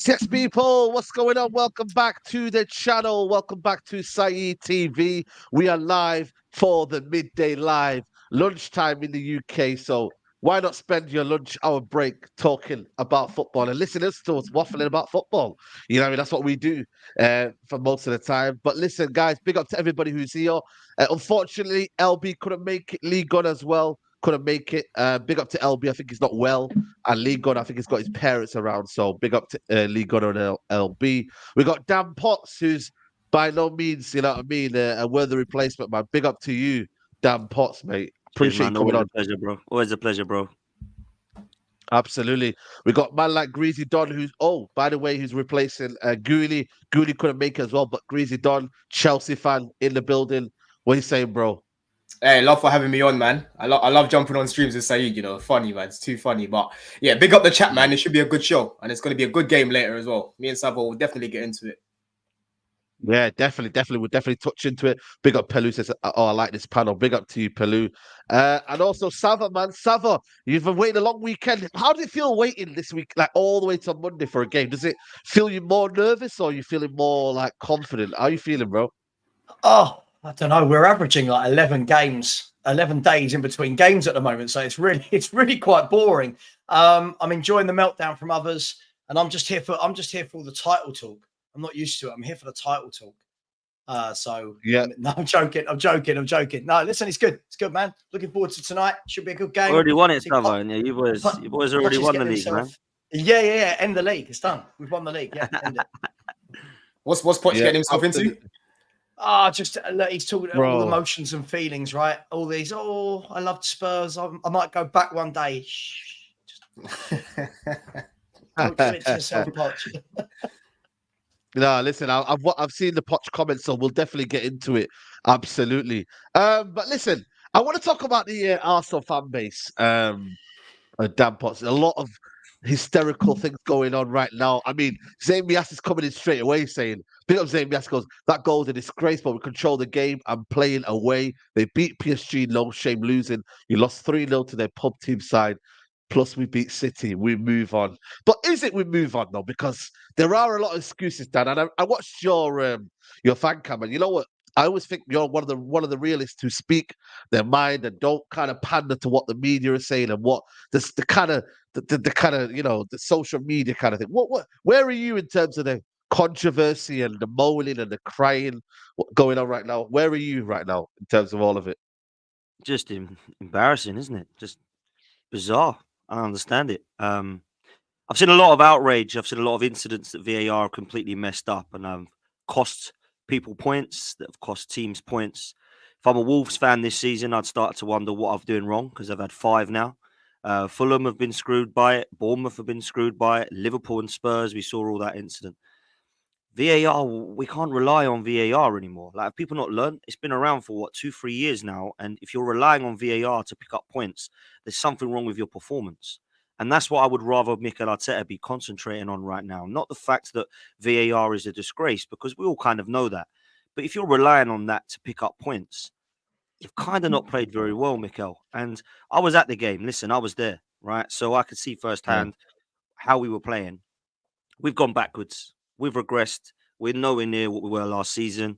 Yes, people, what's going on? Welcome back to the channel. Welcome back to Saeed TV. We are live for the Midday Live, lunchtime in the UK. So why not spend your lunch hour break talking about football and listening to us waffling about football? You know what I mean? That's what we do for most of the time. But listen, guys, big up to everybody who's here. Unfortunately, LB couldn't make it. Lee Gunn as well couldn't make it. Big up to LB. I think he's not well. And Lee Gunn, I think he's got his parents around. So big up to Lee Gunn and LB. We got Dan Potts, who's by no means, you know what I mean, a worthy replacement, man. Big up to you, Dan Potts, mate. Appreciate you coming on. Always a pleasure, bro. Always a pleasure, bro. Absolutely. We got man like Greasy Don, who's, oh, by the way, who's replacing Gooley. Gooley couldn't make it as well, but Greasy Don, Chelsea fan in the building. What are you saying, bro? Hey, love for having me on, man. I love jumping on streams with Saeed, you know. Funny, man. It's too funny. But yeah, big up the chat, man. It should be a good show. And it's going to be a good game later as well. Me and Savo will definitely get into it. Yeah, definitely. We'll definitely touch into it. Big up Pelu says, oh, I like this panel. Big up to you, Pelu. And also Sava, man. Sava, you've been waiting a long weekend. How does it feel waiting this week, like all the way to Monday for a game? Does it feel you more nervous or are you feeling more like confident? How are you feeling, bro? Oh, I don't know. We're averaging like 11 games, 11 days in between games at the moment. So it's really quite boring. I'm enjoying the meltdown from others. And I'm just here for the title talk. I'm not used to it. I'm here for the title talk. So yeah, no, I'm joking. No, listen, it's good. It's good, man. Looking forward to tonight. Should be a good game. Already won it, Savo. Yeah, you boys already won the league, man. Yeah. End the league. It's done. We've won the league. Yeah, end it. What's Poch getting himself into? Just he's talking about all the emotions and feelings, right? All these. Oh, I loved Spurs. I might go back one day. Shh. Don't commit to yourself, Poch. No, listen, I've seen the Poch comments, so we'll definitely get into it. Absolutely. But listen, I want to talk about the Arsenal fan base. Dan Potts, a lot of hysterical things going on right now. I mean, Zayn Bias is coming in straight away saying, big up Zayn Bias, goes, that goal's a disgrace, but we control the game and playing away. They beat PSG, no shame losing. You lost 3-0 to their pub team side. Plus, we beat City. We move on. But is it we move on, though? Because there are a lot of excuses, Dan. And I watched your fan cam, and you know what? I always think you're one of the realists who speak their mind and don't kind of pander to what the media is saying and what the kind of the kind of the social media kind of thing. Where are you in terms of the controversy and the moaning and the crying going on right now? Where are you right now in terms of all of it? Just embarrassing, isn't it? Just bizarre. I don't understand it. I've seen a lot of outrage. I've seen a lot of incidents that VAR completely messed up and cost people points, that have cost teams points. If I'm a Wolves fan this season, I'd start to wonder what I'm doing wrong because I've had 5 now. Fulham have been screwed by it. Bournemouth have been screwed by it. Liverpool and Spurs, we saw all that incident. VAR, we can't rely on VAR anymore. Like, have people not learned? It's been around for 2-3 years now. And if you're relying on VAR to pick up points, there's something wrong with your performance. And that's what I would rather Mikel Arteta be concentrating on right now. Not the fact that VAR is a disgrace, because we all kind of know that. But if you're relying on that to pick up points, you've kind of not played very well, Mikel. And I was at the game. Listen, I was there, right? So I could see firsthand how we were playing. We've gone backwards. We've regressed. We're nowhere near what we were last season.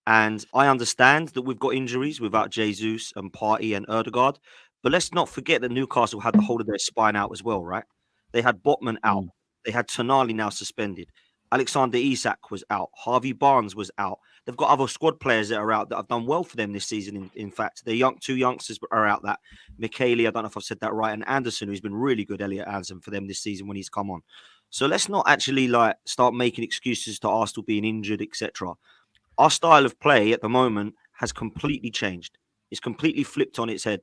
And I understand that we've got injuries without Jesus and Partey and Erdegaard. But let's not forget that Newcastle had the whole of their spine out as well, right? They had Botman out. They had Tonali now suspended. Alexander Isak was out. Harvey Barnes was out. They've got other squad players that are out that have done well for them this season. In fact, the two youngsters are out. That Michele, I don't know if I've said that right, and Anderson, who's been really good, Elliot Anderson, for them this season when he's come on. So let's not actually start making excuses to Arsenal being injured, etc. Our style of play at the moment has completely changed. It's completely flipped on its head.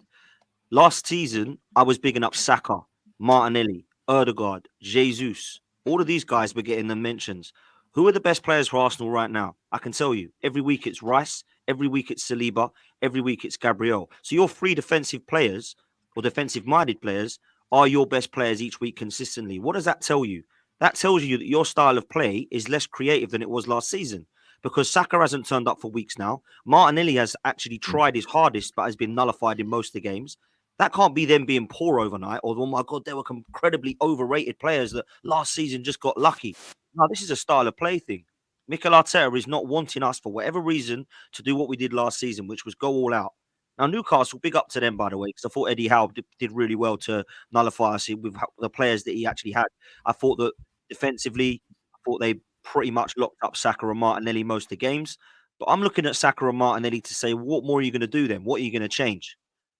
Last season, I was bigging up Saka, Martinelli, Erdegaard, Jesus. All of these guys were getting the mentions. Who are the best players for Arsenal right now? I can tell you. Every week it's Rice. Every week it's Saliba. Every week it's Gabriel. So your 3 defensive players or defensive-minded players are your best players each week consistently. What does that tell you? That tells you that your style of play is less creative than it was last season, because Saka hasn't turned up for weeks now. Martinelli has actually tried his hardest, but has been nullified in most of the games. That can't be them being poor overnight, or, oh my God, they were incredibly overrated players that last season just got lucky. No, this is a style of play thing. Mikel Arteta is not wanting us, for whatever reason, to do what we did last season, which was go all out. Now, Newcastle, big up to them, by the way, because I thought Eddie Howe did really well to nullify us with the players that he actually had. I thought that defensively, I thought they pretty much locked up Saka and Martinelli most of the games. But I'm looking at Saka and Martinelli to say, what more are you going to do then? What are you going to change?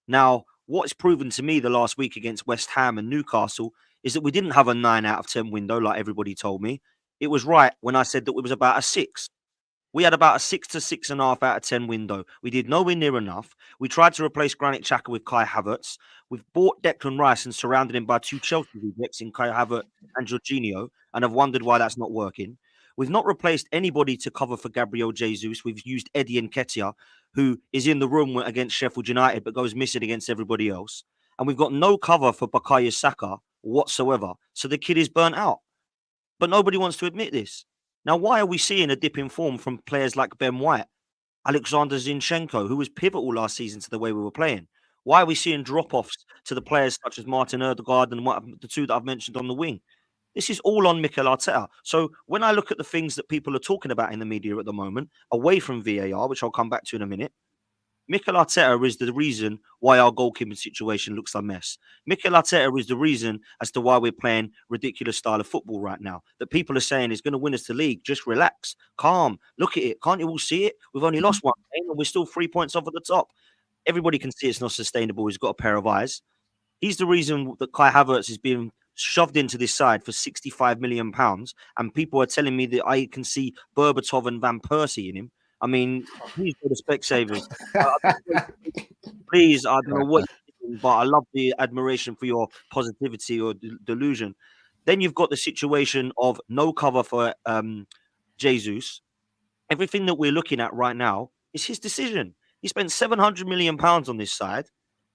Now, what's proven to me the last week against West Ham and Newcastle is that we didn't have a 9 out of 10 window like everybody told me. It was right when I said that it was about a 6. We had about a 6 to 6.5 out of 10 window. We did nowhere near enough. We tried to replace Granit Xhaka with Kai Havertz. We've bought Declan Rice and surrounded him by 2 Chelsea rejects in Kai Havertz and Jorginho, and have wondered why that's not working. We've not replaced anybody to cover for Gabriel Jesus. We've used Eddie Nketiah, who is in the room against Sheffield United but goes missing against everybody else. And we've got no cover for Bukayo Saka whatsoever. So the kid is burnt out. But nobody wants to admit this. Now, why are we seeing a dip in form from players like Ben White, Alexander Zinchenko, who was pivotal last season to the way we were playing? Why are we seeing drop-offs to the players such as Martin Erdegaard and the 2 that I've mentioned on the wing? This is all on Mikel Arteta. So when I look at the things that people are talking about in the media at the moment, away from VAR, which I'll come back to in a minute, Mikel Arteta is the reason why our goalkeeping situation looks a mess. Mikel Arteta is the reason as to why we're playing ridiculous style of football right now. That people are saying is going to win us the league. Just relax, calm, look at it. Can't you all see it? We've only lost 1 game and we're still 3 points off at the top. Everybody can see it's not sustainable. He's got a pair of eyes. He's the reason that Kai Havertz is being shoved into this side for £65 million. And people are telling me that I can see Berbatov and Van Persie in him. I mean, please go to Specsavers. Please, I don't know what you're doing, but I love the admiration for your positivity or delusion. Then you've got the situation of no cover for Jesus. Everything that we're looking at right now is his decision. He spent £700 million on this side.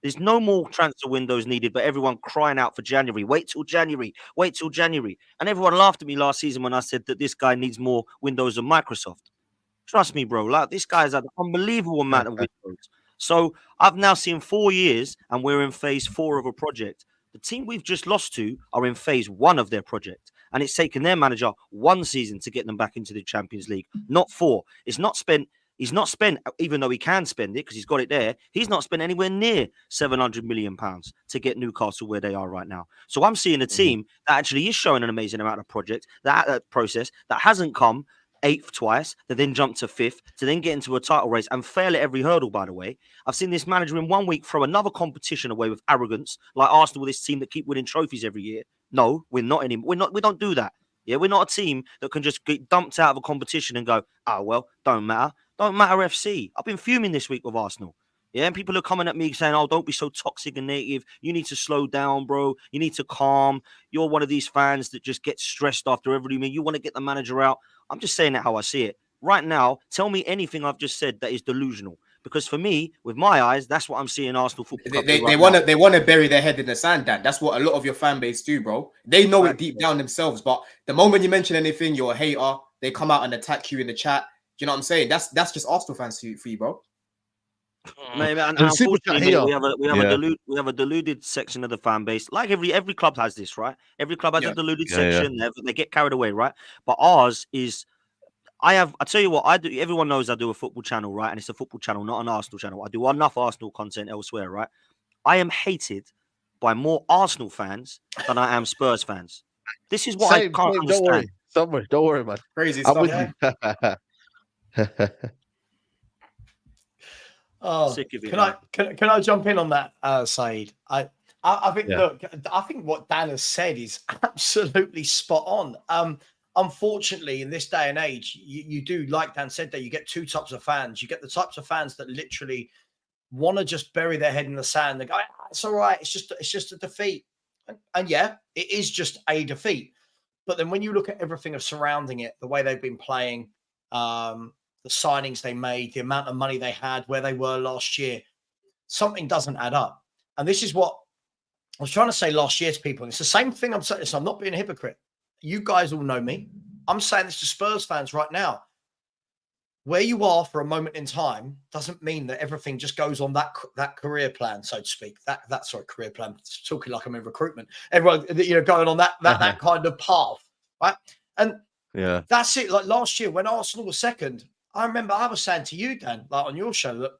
There's no more transfer windows needed, but everyone crying out for January. Wait till January. Wait till January. And everyone laughed at me last season when I said that this guy needs more windows than Microsoft. Trust me, bro. Like, this guy's had an unbelievable amount of windows. So I've now seen 4 years and we're in phase 4 of a project. The team we've just lost to are in phase 1 of their project. And it's taken their manager 1 season to get them back into the Champions League, not 4. It's not spent He's not spent, even though he can spend it because he's got it there, he's not spent anywhere near £700 million to get Newcastle where they are right now. So I'm seeing a team that actually is showing an amazing amount of process that hasn't come 8th twice, to then jump to 5th, to then get into a title race and fail at every hurdle, by the way. I've seen this manager in 1 week throw another competition away with arrogance, like Arsenal, this team that keep winning trophies every year. No, we're not anymore. We don't do that. Yeah, we're not a team that can just get dumped out of a competition and go, oh, well, don't matter. Don't matter FC. I've been fuming this week with Arsenal. Yeah, and people are coming at me saying, oh, don't be so toxic and negative. You need to slow down, bro. You need to calm. You're one of these fans that just gets stressed after every meeting. You want to get the manager out. I'm just saying it how I see it. Right now, tell me anything I've just said that is delusional. Because for me, with my eyes, that's what I'm seeing Arsenal Football Club. They want to bury their head in the sand, Dan. That's what a lot of your fan base do, bro. They know it deep down themselves, but the moment you mention anything, you're a hater. They come out and attack you in the chat. Do you know what I'm saying? That's just Arsenal fans for you, bro. Maybe, and unfortunately, we have a deluded section of the fan base. Like every club has this, right? Every club has a deluded section. They get carried away, right? But ours is. I tell you what, I do. Everyone knows I do a football channel, right? And it's a football channel, not an Arsenal channel. I do enough Arsenal content elsewhere, right? I am hated by more Arsenal fans than I am Spurs fans. This is what I can't understand. Don't worry, man. Crazy I'm stuff. with you. Oh, Sick of it, can I jump in on that, Saeed? I think look, I think what Dan has said is absolutely spot on. Unfortunately, in this day and age, you do, like Dan said, that you get two types of fans. You get the types of fans that literally want to just bury their head in the sand. They go, "It's all right. It's just a defeat," and yeah, it is just a defeat. But then when you look at everything surrounding it, the way they've been playing, the signings they made, the amount of money they had, where they were last year, something doesn't add up. And this is what I was trying to say last year to people. And it's the same thing I'm saying. So I'm not being a hypocrite. You guys all know me. I'm saying this to Spurs fans right now. Where you are for a moment in time doesn't mean that everything just goes on that career plan, so to speak. That's career plan. Talking like I'm in recruitment. Everyone, going on that kind of path, right? And that's it. Like last year when Arsenal was second, I remember I was saying to you, Dan, like on your show, that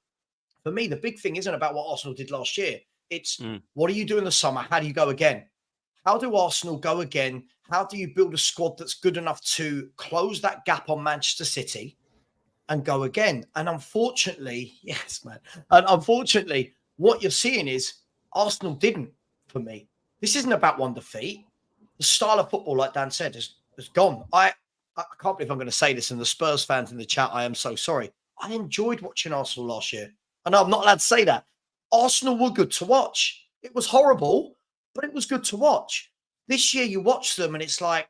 for me, the big thing isn't about what Arsenal did last year. It's what do you do in the summer? How do you go again? How do Arsenal go again? How do you build a squad that's good enough to close that gap on Manchester City and go again? And unfortunately, yes, man. And unfortunately, what you're seeing is Arsenal didn't for me. This isn't about one defeat. The style of football, like Dan said, has gone. I can't believe I'm going to say this, and the Spurs fans in the chat, I am so sorry. I enjoyed watching Arsenal last year. I know I'm not allowed to say that. Arsenal were good to watch. It was horrible, but it was good to watch. This year you watch them and it's like,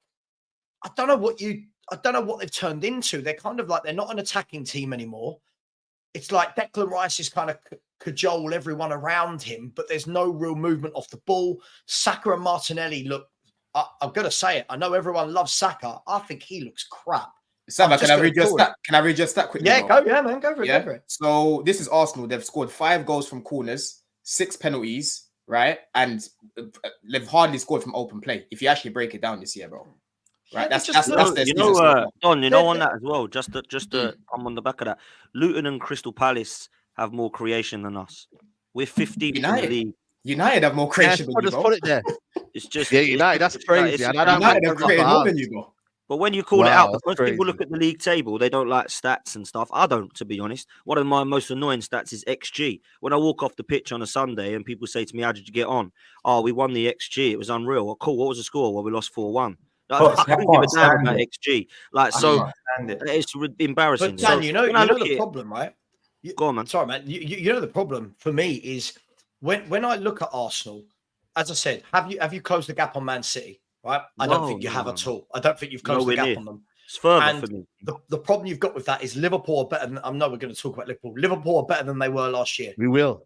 I don't know what they've turned into. They're kind of like, they're not an attacking team anymore. It's like Declan Rice is kind of cajole everyone around him, but there's no real movement off the ball. Saka and Martinelli look, I'm going to say it. I know everyone loves Saka. I think he looks crap. Saka, can I read your stat quickly? Yeah, go for it. So this is Arsenal. They've scored 5 goals from corners, 6 penalties, right? And they've hardly scored from open play. If you actually break it down this year, bro. Right, that's their Don, on that as well. Just I'm on the back of that. Luton and Crystal Palace have more creation than us. We're 15th in the league. United have more creation than you, bro. Put it there. It's just United. That's crazy. United have created more than you, bro. But when you call it out, because people look at the league table, they don't like stats and stuff. I don't, to be honest. One of my most annoying stats is XG. When I walk off the pitch on a Sunday and people say to me, how did you get on? Oh, we won the XG. It was unreal. Well, cool. What was the score? Well, we lost 4-1. I couldn't give a damn about XG. It's embarrassing. But Dan, you know the problem, right? Go on, man. Sorry, man. You know the problem for me is when I look at Arsenal, as I said, have you closed the gap on Man City? Right? I don't think you have at all. I don't think you've closed the gap on them. It's further for me. The problem you've got with that is Liverpool are better than. I know we're going to talk about Liverpool. Liverpool are better than they were last year. We will.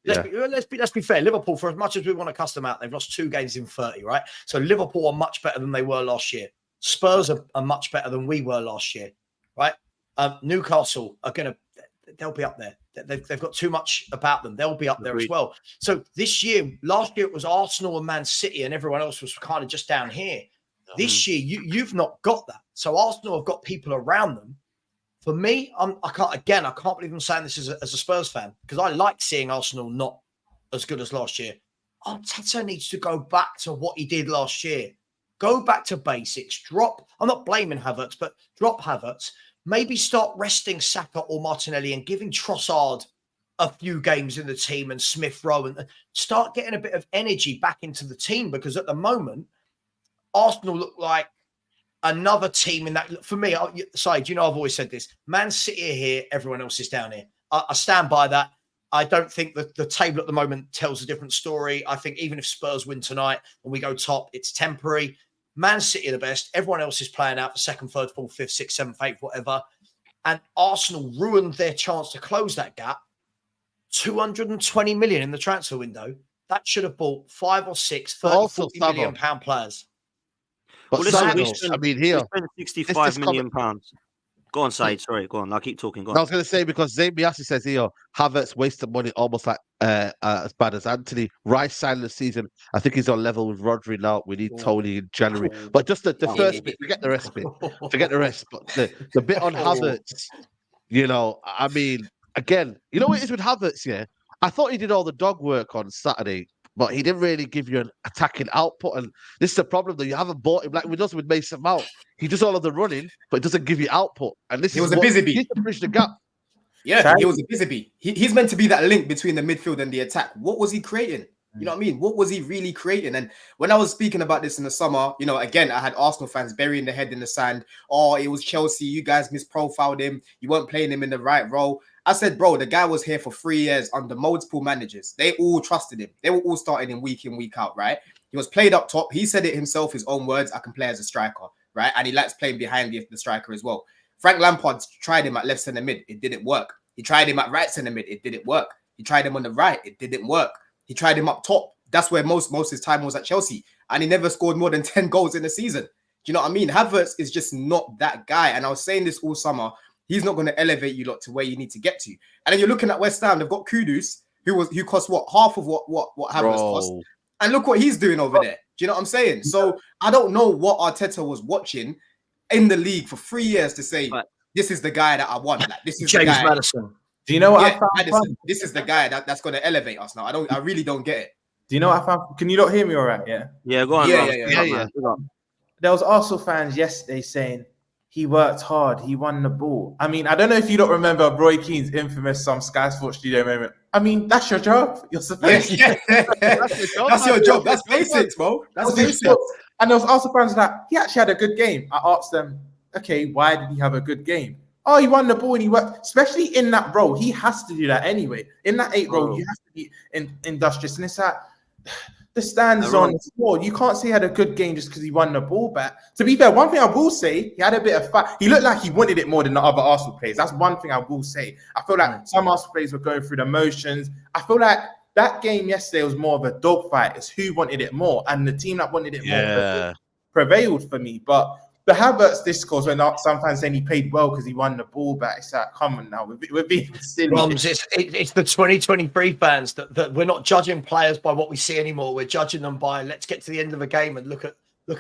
Let's be fair. Liverpool, for as much as we want to cuss them out, they've lost 2 games in 30. Right? So Liverpool are much better than they were last year. Spurs are much better than we were last year. Right? Newcastle are going to. They'll be up there. They've got too much about them. They'll be up there as well. So last year it was Arsenal and Man City, and everyone else was kind of just down here. This year you've not got that. So Arsenal have got people around them For me, I can't believe I'm saying this as a Spurs fan, because I like seeing Arsenal not as good as last year. Arteta needs to go back to what he did last year. Go back to basics. I'm not blaming Havertz, but drop Havertz. Maybe start resting Saka or Martinelli and giving Trossard a few games in the team and Smith Rowe, and start getting a bit of energy back into the team, because at the moment, Arsenal look like another team in that. For me, I've always said this: Man City are here, everyone else is down here. I stand by that. I don't think that the table at the moment tells a different story. I think even if Spurs win tonight and we go top, it's temporary. Man City are the best. Everyone else is playing out for second, third, fourth, fifth, sixth, seventh, eighth, whatever. And Arsenal ruined their chance to close that gap. 220 million in the transfer window. That should have bought 5 or 6 40 million pound players. But listen, here, spent 65 million pounds. Go on, Said. Sorry, go on. I'll keep talking. Go on. I was going to say, because Zayn Biassi says here, Havertz wasted money almost like as bad as Anthony. Rice signed the season. I think he's on level with Rodri now. We need Tony in January. But just the first bit, forget the rest bit. Forget the rest. But the bit on Havertz, I mean, again, you know what it is with Havertz, yeah? I thought he did all the dog work on Saturday, but he didn't really give you an attacking output. And this is the problem, though. You haven't bought him like we does with Mason Mount. He does all of the running, but it doesn't give you output. And this he was a busy bee. He needs to bridge the gap. Yeah, he was a busy bee. He's meant to be that link between the midfield and the attack. What was he creating? You know what I mean? What was he really creating? And when I was speaking about this in the summer, again, I had Arsenal fans burying their head in the sand. Oh, it was Chelsea. You guys misprofiled him. You weren't playing him in the right role. I said, bro, the guy was here for 3 years under multiple managers. They all trusted him. They were all starting him week in, week out, right? He was played up top. He said it himself, his own words, I can play as a striker, right? And he likes playing behind the striker as well. Frank Lampard tried him at left centre mid. It didn't work. He tried him at right centre mid. It didn't work. He tried him on the right. It didn't work. He tried him up top. That's where most of his time was at Chelsea. And he never scored more than 10 goals in a season. Do you know what I mean? Havertz is just not that guy. And I was saying this all summer. He's not going to elevate you lot to where you need to get to. And then you're looking at West Ham. They've got Kudus, who cost half of what Havertz cost. And look what he's doing over there. Do you know what I'm saying? So I don't know what Arteta was watching in the league for 3 years to say, this is the guy that I want. Like, this is James the guy. Madison. Do you know what I found? Madison, this is the guy that's going to elevate us now. I really don't get it. Do you know what I found? Can you not hear me all right? Yeah. Yeah, go on. Yeah. There was Arsenal fans yesterday saying he worked hard, he won the ball. I mean, I don't know if you don't remember Roy Keane's infamous Sky Sports studio moment. I mean, that's your job. You're supposed to. That's your job. That's basics, bro. That's basics. And there was Arsenal fans like, he actually had a good game. I asked them, okay, why did he have a good game? Oh, he won the ball and he worked, especially in that role. He has to do that anyway. In that 8 role, you have to be industrious. And it's like, the stands on the floor. You can't say he had a good game just because he won the ball back. To be fair, one thing I will say, he had a bit of fight. He looked like he wanted it more than the other Arsenal players. That's one thing I will say. I feel like some Arsenal players were going through the motions. I feel like that game yesterday was more of a dogfight. It's who wanted it more. And the team that wanted it more prevailed for me. But the Havertz discourse, when some fans saying he played well because he won the ball back, it's like, come on now, we're being silly. Roms, it's the 2023 fans that we're not judging players by what we see anymore. We're judging them by, let's get to the end of a game and look at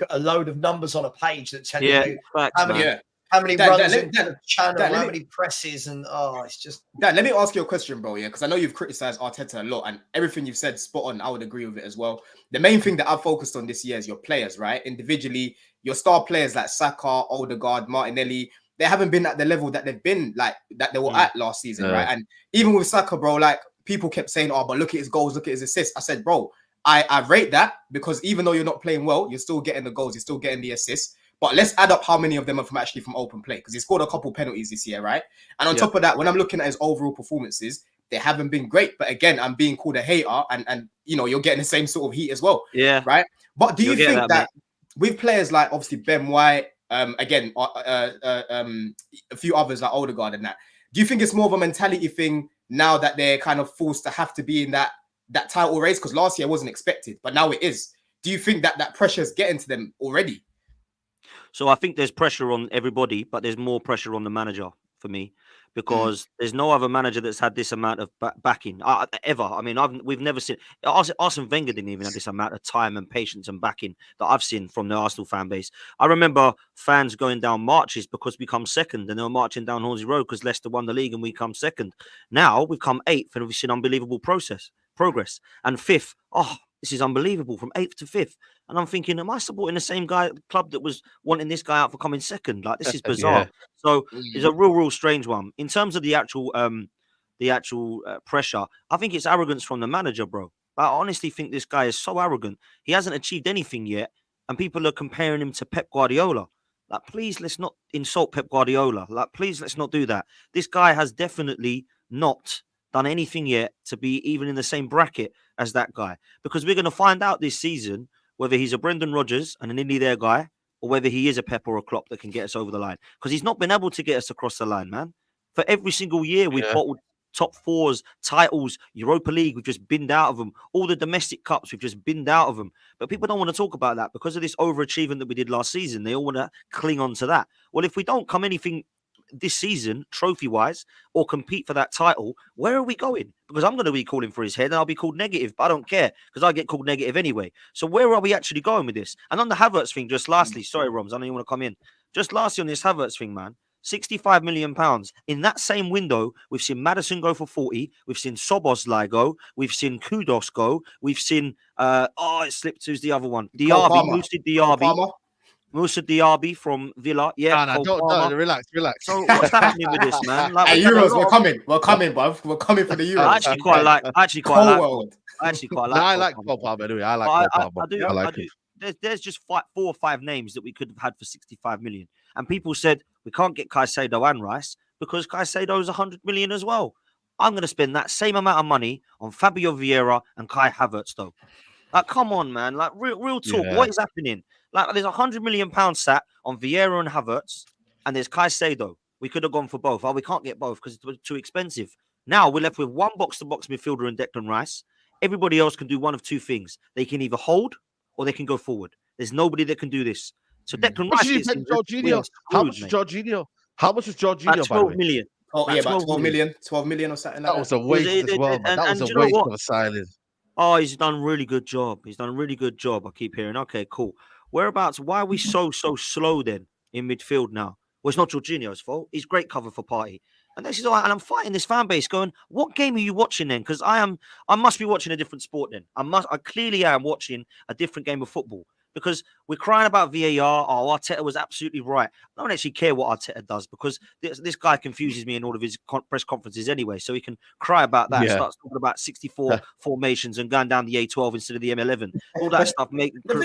a load of numbers on a page that tell you how many runs into the channel, how many presses, and it's just. Dan, let me ask you a question, bro. Yeah, because I know you've criticized Arteta a lot, and everything you've said spot on. I would agree with it as well. The main thing that I've focused on this year is your players, right? Individually, your star players like Saka, Odegaard, Martinelli, they haven't been at the level that they've been that they were at last season, right? And even with Saka, bro, like people kept saying, "Oh, but look at his goals, look at his assists." I said, bro, I rate that because even though you're not playing well, you're still getting the goals, you're still getting the assists. But let's add up how many of them are from open play, because he scored a couple penalties this year, right? And on top of that, when I'm looking at his overall performances, they haven't been great. But again, I'm being called a hater, and you're getting the same sort of heat as well. Yeah. Right. But do you think that with players like obviously Ben White, again, a few others like Odegaard and that, do you think it's more of a mentality thing now that they're kind of forced to have to be in that title race? Because last year wasn't expected, but now it is. Do you think that pressure is getting to them already? So I think there's pressure on everybody, but there's more pressure on the manager for me, because there's no other manager that's had this amount of backing ever. I mean, we've never seen Arsene Wenger didn't even have this amount of time and patience and backing that I've seen from the Arsenal fan base. I remember fans going down marches because we come second, and they were marching down Hornsey Road because Leicester won the league and we come second. Now we've come 8th and we've seen unbelievable progress, and 5th. Oh, this is unbelievable, from 8th to 5th. And I'm thinking, am I supporting the same club that was wanting this guy out for coming second? Like, this is bizarre. So it's a real strange one. In terms of the actual pressure, I think it's arrogance from the manager, bro. I honestly think this guy is so arrogant. He hasn't achieved anything yet, and people are comparing him to Pep Guardiola. Like, please, let's not insult Pep Guardiola. Like, please, let's not do that. This guy has definitely not done anything yet to be even in the same bracket as that guy, because we're going to find out this season whether he's a Brendan Rodgers and an nearly there guy, or whether he is a Pep or a Klopp that can get us over the line, because he's not been able to get us across the line, man. For every single year we've bottled top 4s, titles, Europa League, we've just binned out of them. All the domestic cups, we've just binned out of them. But people don't want to talk about that because of this overachievement that we did last season. They all want to cling on to that. Well, if we don't come anything this season, trophy-wise, or compete for that title, where are we going? Because I'm going to be calling for his head and I'll be called negative, but I don't care because I get called negative anyway. So where are we actually going with this? And on the Havertz thing, just lastly, sorry, Roms, I know you want to come in. Just lastly on this Havertz thing, man, £65 million. In that same window, we've seen Maddison go for 40. We've seen Szoboszlai go. We've seen Kudos go. We've seen, it slipped. Who's the other one? Diaby, Moussa Diaby. Moussa Diaby from Villa. Yeah. No, relax. So what's happening with this, man? Like, hey, Euros, we're coming, bruv. We're coming for the Euros. I actually quite like. I like Cole Palmer anyway. I like Cole Palmer. I do. There's just 4 or 5 names that we could have had for 65 million, and people said we can't get Caicedo and Rice because Caicedo is 100 million as well. I'm going to spend that same amount of money on Fabio Vieira and Kai Havertz, though. Like, come on, man. Like, real talk. Yeah. What is happening? Like, there's £100 million sat on Vieira and Havertz, and there's Caicedo. We could have gone for both. Oh, we can't get both because it's too expensive. Now we're left with one box-to-box midfielder in Declan Rice. Everybody else can do one of 2 things. They can either hold or they can go forward. There's nobody that can do this. So Declan Rice is Jorginho. How much is Jorginho? How much is Jorginho? 12 million. Oh, yeah, about 12 million. 12 million or something like that. That was a waste as well, man. That was a waste of a signing. Oh, he's done a really good job. I keep hearing. Okay, cool. Whereabouts? Why are we so slow then in midfield now? Well, it's not Jorginho's fault. He's great cover for Partey. And this is all right. And I'm fighting this fan base going, what game are you watching then? Because I must be watching a different sport then. I clearly am watching a different game of football. Because we're crying about VAR. Oh, Arteta was absolutely right. I don't actually care what Arteta does because this guy confuses me in all of his press conferences anyway. So he can cry about that. Starts talking about 64 formations and going down the A12 instead of the M11. All that stuff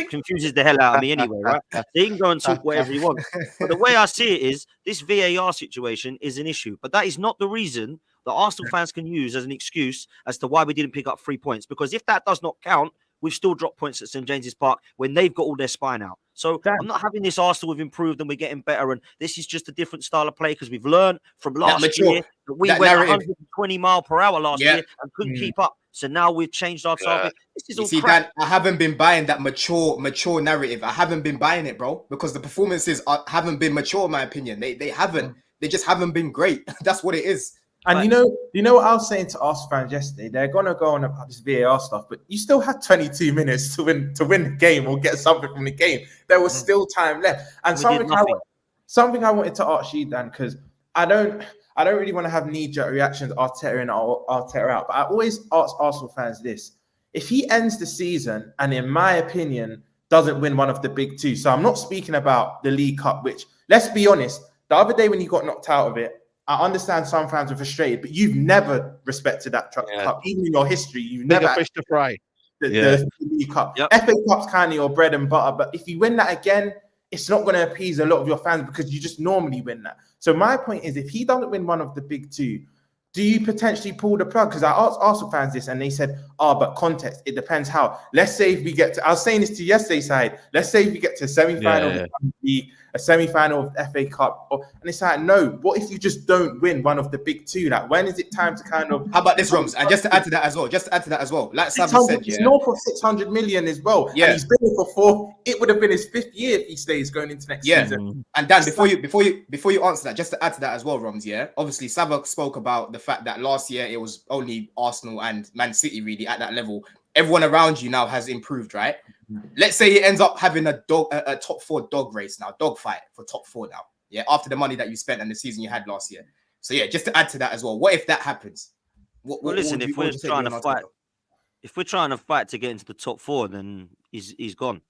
confuses the hell out of me anyway, right? So he can go and talk whatever he wants. But the way I see it is this VAR situation is an issue. But that is not the reason that Arsenal fans can use as an excuse as to why we didn't pick up 3 points. Because if that does not count, we've still dropped points at St. James's Park when they've got all their spine out. So I'm not having this Arsenal have improved and we're getting better. And this is just a different style of play because we've learned from last year that we went 120 mile per hour last year and couldn't keep up. So now we've changed our target. This is all crap. Dan, I haven't been buying that mature narrative. I haven't been buying it, bro, because the performances haven't been mature, in my opinion. They haven't. They just haven't been great. That's what it is. And you know what I was saying to Arsenal fans yesterday? They're gonna go on about this VAR stuff, but you still had 22 minutes to win the game or get something from the game. There was still time left. And something I wanted to ask you, Dan, because I don't really want to have knee-jerk reactions, Arteta in or Arteta out, but I always ask Arsenal fans this: if he ends the season and, in my opinion, doesn't win one of the big 2, so I'm not speaking about the League Cup, which, let's be honest, the other day when you got knocked out of it, I understand some fans are frustrated, but you've never respected that cup. Even in your history, you've never fish to fry. The League Cup. FA Cup's kind of your bread and butter, but if you win that again, it's not going to appease a lot of your fans because you just normally win that. So my point is, if he doesn't win one of the big 2, do you potentially pull the plug? Because I asked Arsenal fans this and they said, but context, it depends how. Let's say if we get to, I was saying this to yesterday's side, let's say if we get to a semi-final of the Champions League, a semi-final of the FA Cup, and it's like, no, what if you just don't win one of the big two? Like, when is it time to kind of... How about this, Roms? And just to add to that as well, like Sam said, it's north of 600 million as well. Yeah. And he's been here for 4, it would have been his 5th year if he stays going into next season. And Dan, before you answer that, just to add to that as well, Roms, obviously Savak spoke about the fact that last year it was only Arsenal and Man City really at that level. Everyone around you now has improved, right? Let's say he ends up having a top 4 dog race now, dog fight for top 4 now. Yeah, after the money that you spent and the season you had last year. So yeah, just to add to that as well, what if that happens? Listen, if we're trying to fight to get into the top 4, then he's gone.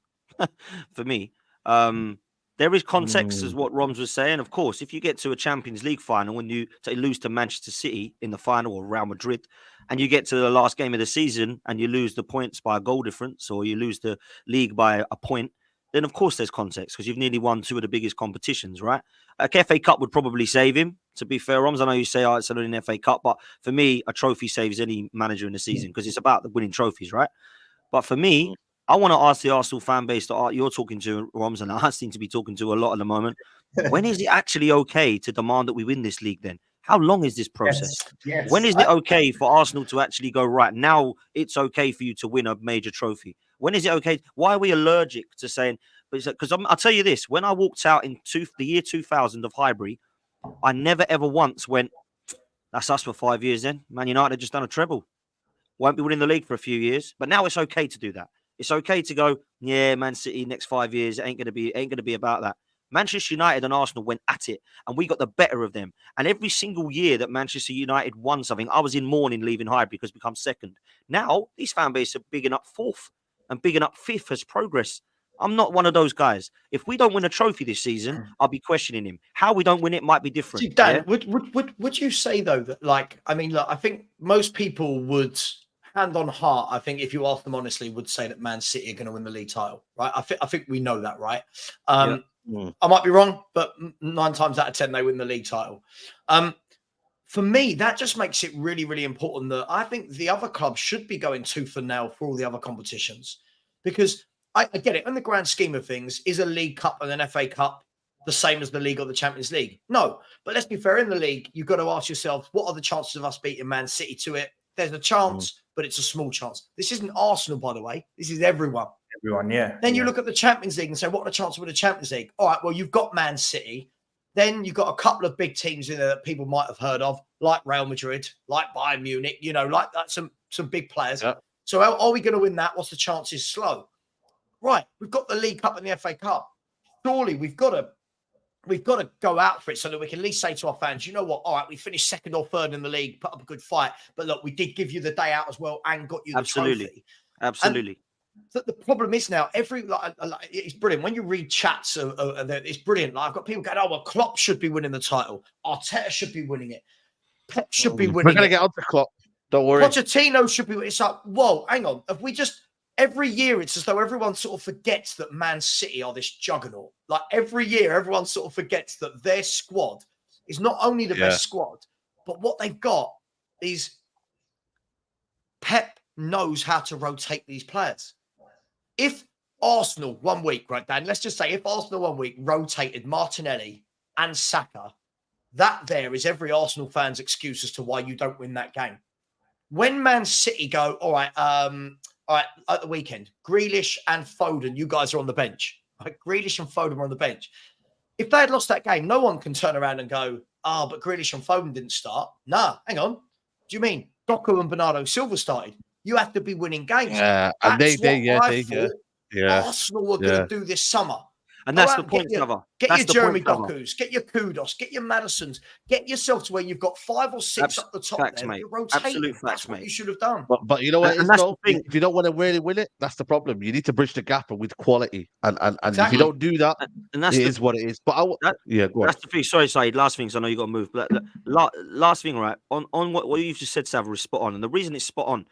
For me, there is context, as what Roms was saying. Of course, if you get to a Champions League final and you lose to Manchester City in the final or Real Madrid, and you get to the last game of the season and you lose the points by a goal difference, or you lose the league by a point, then of course there's context because you've nearly won 2 of the biggest competitions, right? A FA Cup would probably save him, to be fair, Roms. I know you say, it's only an FA Cup, but for me, a trophy saves any manager in the season because it's about the winning trophies, right? But for me, I want to ask the Arsenal fan base that you're talking to, Roms, and I seem to be talking to a lot at the moment. When is it actually okay to demand that we win this league then? How long is this process? Yes. When is it okay for Arsenal to actually go, right, now it's okay for you to win a major trophy? When is it okay? Why are we allergic to saying, because I'll tell you this, when I walked out in the year 2000 of Highbury, I never ever once went, that's us for 5 years then. Man United have just done a treble. Won't be winning the league for a few years, but now it's okay to do that. It's okay to go, yeah, Man City next 5 years, it ain't gonna be about that. Manchester United and Arsenal went at it, and we got the better of them. And every single year that Manchester United won something, I was in mourning leaving Highbury because we become second. Now these fan bases are bigging up 4th and bigging up 5th as progress. I'm not one of those guys. If we don't win a trophy this season, I'll be questioning him. How we don't win it might be different. See, Dan, would you say though that, like, I mean, look, I think most people would, hand on heart, I think if you ask them honestly, would say that Man City are going to win the league title, right? I think we know that, right? I might be wrong, but 9 times out of 10 they win the league title. For me, that just makes it really, really important that I think the other clubs should be going tooth and nail for all the other competitions, because I get it. In the grand scheme of things, is a League Cup and an FA Cup the same as the league or the Champions League? No, but let's be fair. In the league, you've got to ask yourself, what are the chances of us beating Man City to it? There's a chance, but it's a small chance. This isn't Arsenal, by the way. This is everyone. Everyone, yeah. Then you look at the Champions League and say, what are the chances with the Champions League? All right, well, you've got Man City. Then you've got a couple of big teams in there that people might have heard of, like Real Madrid, like Bayern Munich, like that, some big players. Yeah. So are we going to win that? What's the chances? Slow. Right, we've got the League Cup and the FA Cup. Surely we've got to go out for it so that we can at least say to our fans, you know what? All right, we finished 2nd or 3rd in the league, put up a good fight, but look, we did give you the day out as well and got you the trophy. Absolutely. The problem is now it's brilliant when you read chats. It's brilliant. Like, I've got people going, "Oh, well, Klopp should be winning the title. Arteta should be winning it. Pep should be winning. We're gonna get on to Klopp. Don't worry. Pochettino should be. It's like, whoa, hang on. Have we just every year? It's as though everyone sort of forgets that Man City are this juggernaut. Like every year, everyone sort of forgets that their squad is not only the best squad, but what they've got is Pep knows how to rotate these players. If Arsenal 1 week, right, Dan, let's just say if Arsenal 1 week rotated Martinelli and Saka, that there is every Arsenal fan's excuse as to why you don't win that game. When Man City go, all right, at the weekend, Grealish and Foden, you guys are on the bench. Right? Grealish and Foden are on the bench. If they had lost that game, no one can turn around and go, but Grealish and Foden didn't start. Nah, hang on. What do you mean? Doku and Bernardo Silva started. You have to be winning games. Yeah, and Arsenal were going to do this summer. And that's the point, Trevor. Get your Jeremy Dokus, get your Kudos, get your Madisons, get yourself to where you've got 5 or 6 up the top facts, there. Mate. You're rotating. Absolute facts, that's what mate. you should have done. But you know what? That's the thing. If you don't want to really win it, that's the problem. You need to bridge the gap with quality, and if you don't do that, and that's it is what it is. But go on. That's the thing. Sorry, Saeed. Last thing, so I know you got to move. But last thing, right? On what you've just said, Sav, is spot on, and the reason it's spot on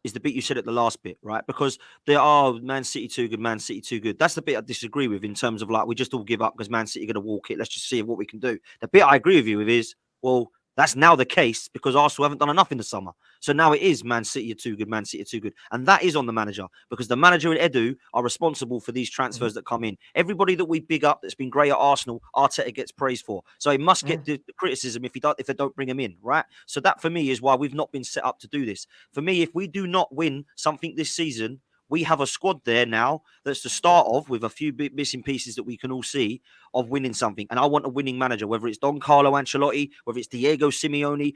is the bit you said at the last bit, right? Because there are Man City too good, Man City too good. That's the bit I disagree with in terms of like, we just all give up because Man City are going to walk it. Let's just see what we can do. The bit I agree with you with is, well, That's now the case because Arsenal haven't done enough in the summer. So now it is Man City are too good, Man City are too good. And that is on the manager because the manager and Edu are responsible for these transfers that come in. Everybody that we big up that's been great at Arsenal, Arteta gets praised for. So he must get the criticism if they don't bring him in, right? So that for me is why we've not been set up to do this. For me, if we do not win something this season, we have a squad there now that's the start of with a few missing pieces that we can all see of winning something. And I want a winning manager, whether it's Don Carlo Ancelotti, whether it's Diego Simeone,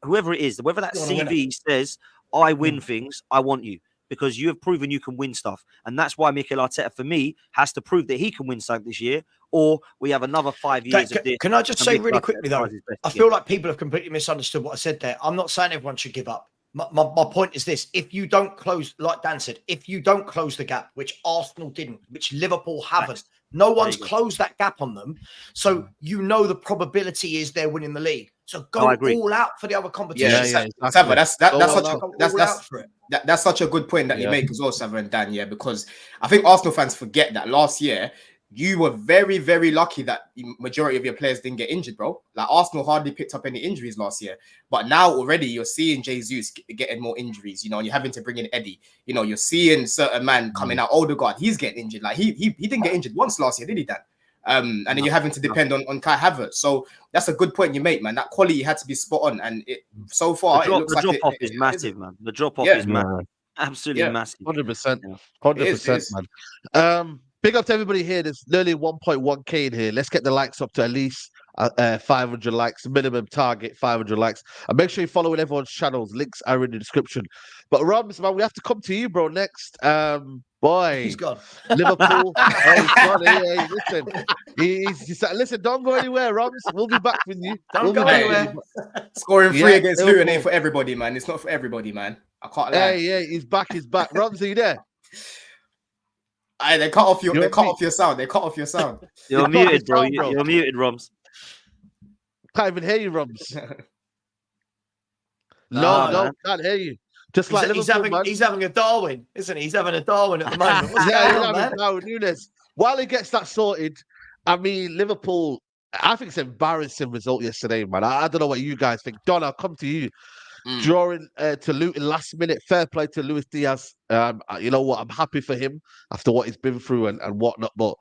whoever it is, whether that CV says, I win things, I want you because you have proven you can win stuff. And that's why Mikel Arteta, for me, has to prove that he can win something this year or we have another 5 years of this. Can I just say really quickly, though, I feel like people have completely misunderstood what I said there. I'm not saying everyone should give up. My point is this: if you don't close, like Dan said, if you don't close the gap, which Arsenal didn't, which Liverpool haven't, no one's closed that gap on them. So you know the probability is they're winning the league. So go all out for the other competition. Exactly. That's such a good point that you make as well, Sava and Dan. Yeah, because I think Arsenal fans forget that last year you were very, very lucky that the majority of your players didn't get injured, bro. Like Arsenal hardly picked up any injuries last year, but now already you're seeing Jesus getting more injuries. You know, and you're having to bring in Eddie. You know, you're seeing certain man coming out. Odegaard, he's getting injured. Like he didn't get injured once last year, did he, Dan? And then you're having to depend on Kai Havertz. So that's a good point you make, man. That quality had to be spot on, and so far the drop off is massive, man. The drop off is massive, absolutely massive, 100%, 100%, man. Big up to everybody here. There's nearly 1.1k in here. Let's get the likes up to at least 500 likes. Minimum target 500 likes. And make sure you're following everyone's channels. Links are in the description. But Roms, man, we have to come to you, bro. Next, boy, he's gone. Liverpool. He's gone. Hey, listen, listen. Don't go anywhere, Roms. We'll be back with you. Don't go anywhere. Scoring 3 against Luton ain't for everybody, man. It's not for everybody, man. I can't lie. Yeah, he's back. Roms, are you there? They cut off your sound. They cut off your sound. You're muted, bro. You're muted, Roms. Can't even hear you, Roms. No, can't hear you. Just like he's having a Darwin, isn't he? He's having a Darwin at the moment. What's going on, man? Nunes. While he gets that sorted, I mean, Liverpool, I think it's an embarrassing result yesterday, man. I don't know what you guys think. Don, I'll come to you. Drawing to Luton last minute. Fair play to Luis Diaz. You know what? I'm happy for him after what he's been through and whatnot. But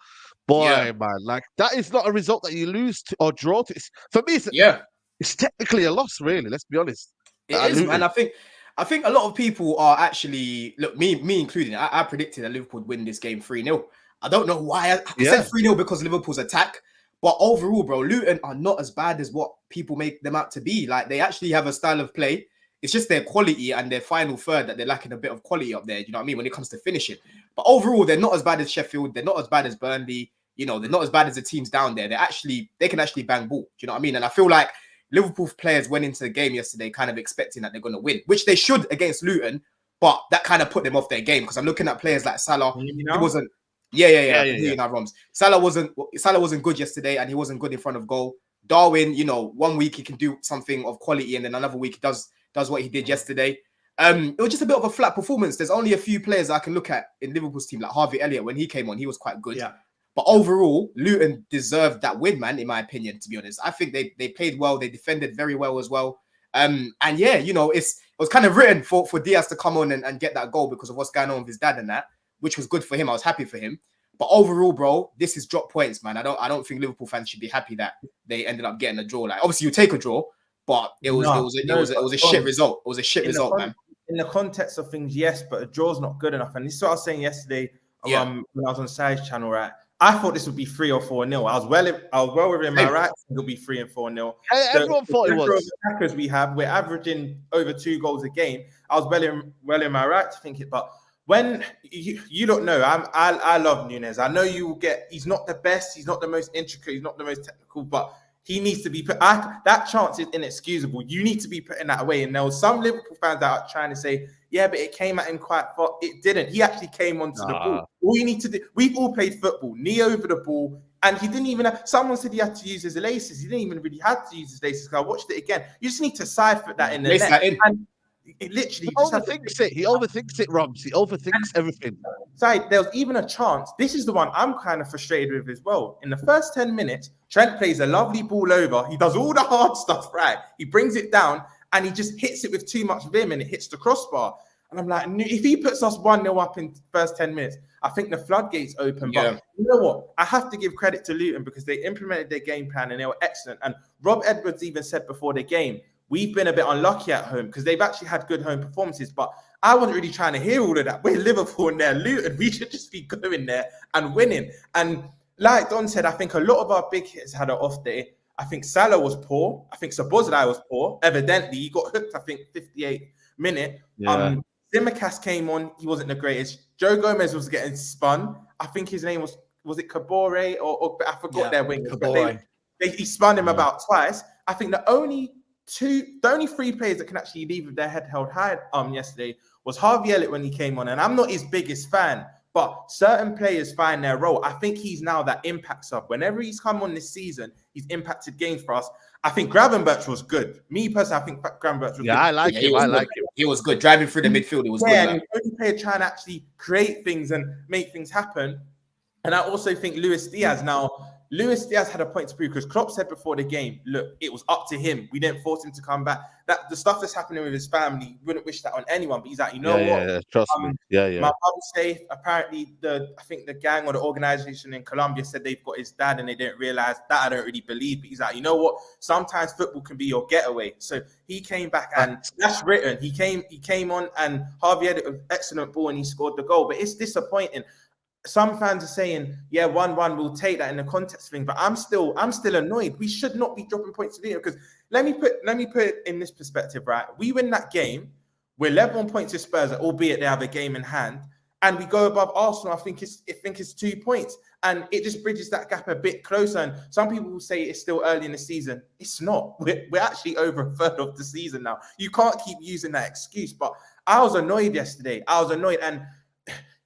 boy, man, like that is not a result that you lose to or draw to. For me, it's technically a loss, really. Let's be honest. It is, man. I think a lot of people are actually me including. I predicted that Liverpool would win this game 3-0. I don't know why. I said 3-0 because Liverpool's attack. But overall, bro, Luton are not as bad as what people make them out to be. Like, they actually have a style of play. It's just their quality and their final third that they're lacking a bit of quality up there. You know what I mean? When it comes to finishing. But overall, they're not as bad as Sheffield. They're not as bad as Burnley. You know, they're not as bad as the teams down there. They can actually bang ball. Do you know what I mean? And I feel like Liverpool players went into the game yesterday kind of expecting that they're going to win, which they should against Luton. But that kind of put them off their game because I'm looking at players like Salah. He wasn't. Yeah. Roms. Salah wasn't good yesterday, and he wasn't good in front of goal. Darwin, you know, 1 week he can do something of quality, and then another week he does what he did yesterday. It was just a bit of a flat performance. There's only a few players I can look at in Liverpool's team, like Harvey Elliott. When he came on, he was quite good. Yeah. But overall, Luton deserved that win, man. In my opinion, to be honest, I think they played well. They defended very well as well. And yeah, you know, it was kind of written for Diaz to come on and get that goal because of what's going on with his dad and that, which was good for him. I was happy for him. But overall, bro, this is drop points, man. I don't think Liverpool fans should be happy that they ended up getting a draw. Like, obviously, you take a draw, but it was a shit result. It was a shit result, man. In the context of things, yes, but a draw's not good enough. And this is what I was saying yesterday when I was on Sai's channel, right? I thought this would be 3 or 4-0. I was well within my right. It'll be 3 and 4-0. Everyone thought it was. Attackers we have, we're averaging over 2 goals a game. I was well in my right to think it, but when you don't know, I love Nunes. I know you will get. He's not the best. He's not the most intricate. He's not the most technical, but he needs to be put. That chance is inexcusable. You need to be putting that away. And there was some Liverpool fans that are trying to say, yeah, but it came at him quite far. It didn't. He actually came onto the ball. All you need to do. We've all played football. Knee over the ball. And he didn't even have, someone said he had to use his laces. He didn't even really have to use his laces. I watched it again. You just need to side foot that in the net. It literally He just have to overthinks it. He overthinks it, Robs. He overthinks everything. side. There was even a chance. This is the one I'm kind of frustrated with as well. In the first 10 minutes, Trent plays a lovely ball over. He does all the hard stuff right. He brings it down and he just hits it with too much vim and it hits the crossbar. And I'm like, if he puts us 1-0 up in the first 10 minutes, I think the floodgates open. Yeah. But you know what? I have to give credit to Luton because they implemented their game plan and they were excellent. And Rob Edwards even said before the game, we've been a bit unlucky at home because they've actually had good home performances. But I wasn't really trying to hear all of that. We're Liverpool and they're Luton. We should just be going there and winning. And like Don said, I think a lot of our big hits had an off day. I think Salah was poor. I think Szoboszlai was poor. Evidently, he got hooked, I think, 58th minute. Yeah. Tsimikas came on. He wasn't the greatest. Joe Gomez was getting spun. I think his name was it Kabore or I forgot their wingers. But he spun him about twice. I think the only three players that can actually leave with their head held high yesterday was Harvey Elliott when he came on. And I'm not his biggest fan, but certain players find their role. I think he's now that impact sub. Whenever he's come on this season, he's impacted games for us. I think Gravenberch was good. Me personally, I think Gravenberch was good. I like him. I like him. He was good. Driving through the midfield, it was good. And the only player trying to actually create things and make things happen. And I also think Luis Diaz had a point to prove because Klopp said before the game, look, it was up to him. We didn't force him to come back. That the stuff that's happening with his family, wouldn't wish that on anyone. But he's like, you know what? Yeah, trust me. Yeah. My mum's safe. Apparently, I think the gang or the organization in Colombia said they've got his dad and they didn't realize that. I don't really believe. But he's like, you know what? Sometimes football can be your getaway. So he came back and that's written. He came on and Harvey had an excellent ball and he scored the goal. But it's disappointing. Some fans are saying, yeah, 1-1, we'll take that in the context thing, but I'm still annoyed. We should not be dropping points to Luton because let me put it in this perspective, right? We win that game, we're level on points to Spurs, albeit they have a game in hand, and we go above Arsenal. I think it's 2 points, and it just bridges that gap a bit closer. And some people will say it's still early in the season. It's not. We're actually over a third of the season now. You can't keep using that excuse. But I was annoyed yesterday. And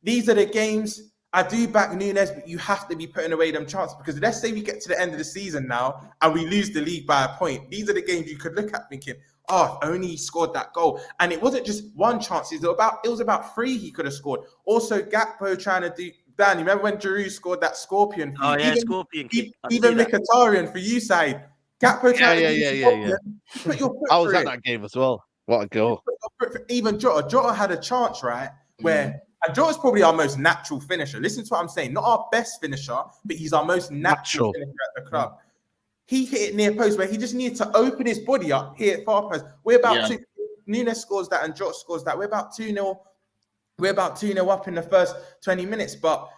these are the games. I do back Nunes, but you have to be putting away them chances because let's say we get to the end of the season now and we lose the league by a point. These are the games you could look at thinking, oh, if only he scored that goal. And it wasn't just one chance. It was about 3 he could have scored. Also, Gakpo trying to do... Dan, you remember when Giroud scored that scorpion? Oh, yeah, scorpion kick. Even Mkhitaryan for you side. Gakpo trying to do scorpion. Put your foot I was through at that game as well. What a goal. Even Jota had a chance, right, where... And Jota's probably our most natural finisher. Listen to what I'm saying. Not our best finisher, but he's our most natural finisher at the club. He hit it near post where he just needed to open his body up here at far post. We're about to Nunes scores that and Jota scores that. We're about 2-0. We're about 2-0 up in the first 20 minutes. But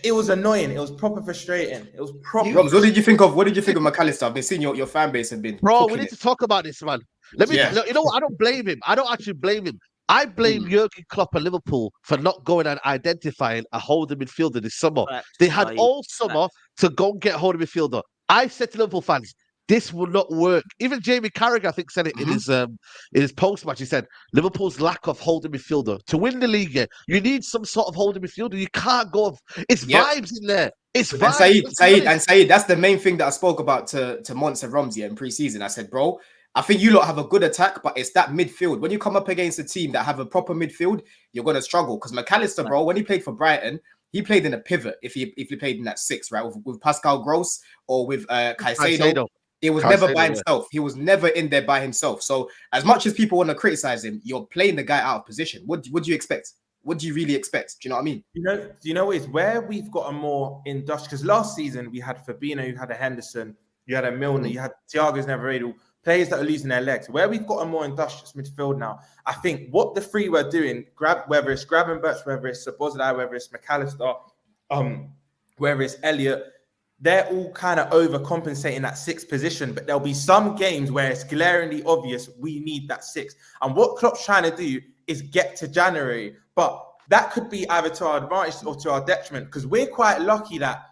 it was annoying. It was proper frustrating. It was proper. Rob, what did you think of McAllister? I've been seeing your fan base have been. Bro, we need to talk about this, man. Look, you know what? I don't blame him. I don't actually blame him. I blame Jurgen Klopp and Liverpool for not going and identifying a holding midfielder this summer. They had all summer to go and get a holding midfielder. I said to Liverpool fans, this will not work. Even Jamie Carragher, I think, said it in his post-match. He said, Liverpool's lack of holding midfielder. To win the league, you need some sort of holding midfielder. You can't go... It's vibes in there. It's vibes. And Saeed, that's the main thing that I spoke about to Mons and Romsey in pre-season. I said, bro, I think you lot have a good attack, but it's that midfield. When you come up against a team that have a proper midfield, you're going to struggle. Because McAllister, bro, when he played for Brighton, he played in a pivot if he played in that 6, right? With Pascal Gross or with Caicedo. It was never by himself. He was never in there by himself. So as much as people want to criticize him, you're playing the guy out of position. What do you expect? What do you really expect? Do you know what I mean? You know, it's where we've got a more industrial. Because last season we had Fabinho, you had a Henderson, you had a Milner, you had Thiago's never able. Players that are losing their legs. Where we've got a more industrious midfield now, I think what the three were doing, whether it's Gravenberch, whether it's Szoboszlai, whether it's McAllister, whether it's Elliott, they're all kind of overcompensating that 6th position. But there'll be some games where it's glaringly obvious we need that 6. And what Klopp's trying to do is get to January. But that could be either to our advantage or to our detriment because we're quite lucky that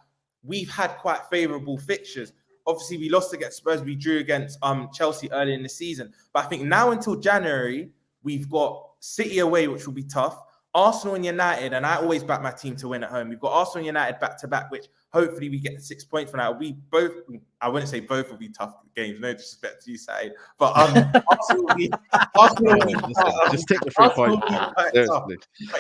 we've had quite favourable fixtures. Obviously, we lost against Spurs. We drew against Chelsea early in the season. But I think now until January, we've got City away, which will be tough. Arsenal and United, and I always back my team to win at home. We've got Arsenal and United back to back, which hopefully we get 6 points from that. We both, I wouldn't say both will be tough games, no disrespect to you, Said, but Arsenal will be just take the 3 points. Seriously,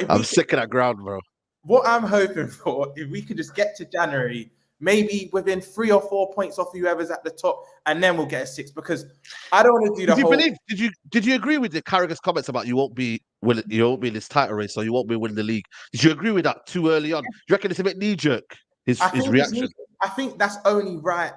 I'm sick of that ground, bro. What I'm hoping for, if we could just get to January, maybe within 3 or 4 points off whoever's at the top, and then we'll get a 6. Because I don't want to do the whole. Did you agree with the Carragher's comments about you won't be in this title race, or you won't be winning the league? Did you agree with that too early on? Do you reckon it's a bit knee jerk? His reaction. I think that's only right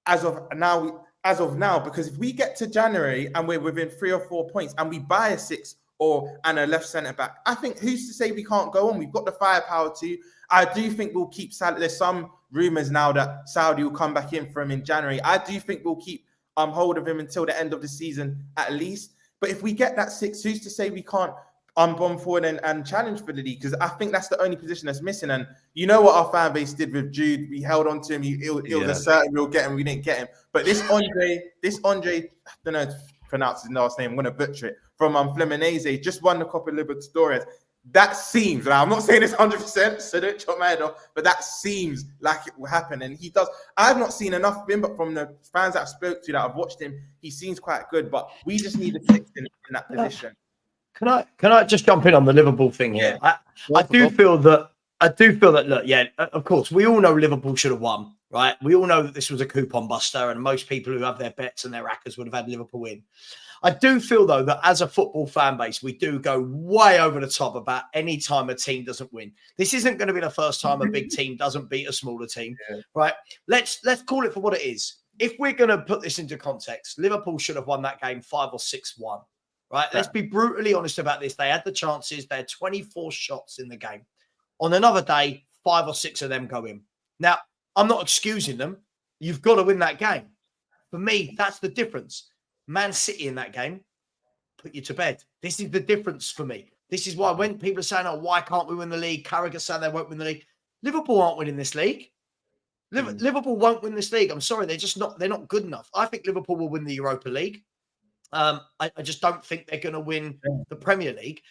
as of now. Because if we get to January and we're within 3 or 4 points, and we buy a 6 and a left centre back, I think who's to say we can't go on? We've got the firepower to. I do think we'll keep Salah. There's some rumours now that Saudi will come back in for him in January. I do think we'll keep hold of him until the end of the season at least. But if we get that 6, who's to say we can't bomb forward and challenge for the league? Because I think that's the only position that's missing. And you know what our fan base did with Jude? We held on to him. It was a certain we'll get him. We didn't get him. But this Andre, I don't know how to pronounce his last name. I'm going to butcher it. From Fluminense, just won the Copa Libertadores. That seems, and I'm not saying it's 100%, so don't chop my head off, but that seems like it will happen. And he does. I've not seen enough of him, but from the fans I've spoke to that I've watched him, he seems quite good. But we just need a 6 in that position. Can I just jump in on the Liverpool thing here? I do feel that. Look, yeah, of course, we all know Liverpool should have won, right? We all know that this was a coupon buster, and most people who have their bets and their rackers would have had Liverpool win. I do feel, though, that as a football fan base, we do go way over the top about any time a team doesn't win. This isn't going to be the first time a big team doesn't beat a smaller team, right? Let's call it for what it is. If we're going to put this into context, Liverpool should have won that game 5 or 6-1, right? Let's be brutally honest about this. They had the chances. They had 24 shots in the game. On another day, 5 or 6 of them go in. Now, I'm not excusing them. You've got to win that game. For me, that's the difference. Man City in that game put you to bed. This is the difference for me. This is why when people are saying, oh, why can't we win the league? Carragher saying they won't win the league. Liverpool aren't winning this league. Liverpool won't win this league. I'm sorry. They're not good enough. I think Liverpool will win the Europa League. I just don't think they're going to win the Premier League.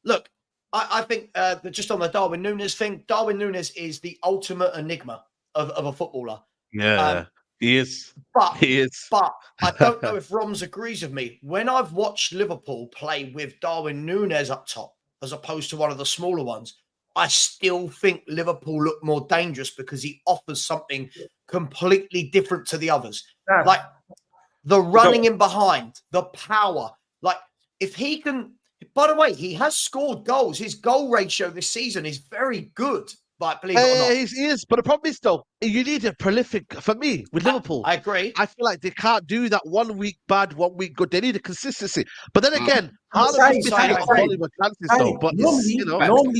Look, I think that just on the Darwin Nunes thing, Darwin Nunes is the ultimate enigma of a footballer. Yeah. He is. But I don't know if Roms agrees with me. When I've watched Liverpool play with Darwin Nunes up top, as opposed to one of the smaller ones, I still think Liverpool look more dangerous because he offers something completely different to the others. Yeah. Like the running in behind, the power. Like if he can, by the way, he has scored goals. His goal ratio this season is very good. Like, believe it or not. He is. But the problem is, though, you need a prolific, for me, with Liverpool. I agree. I feel like they can't do that 1 week bad, 1 week good. They need a consistency. But then again, normally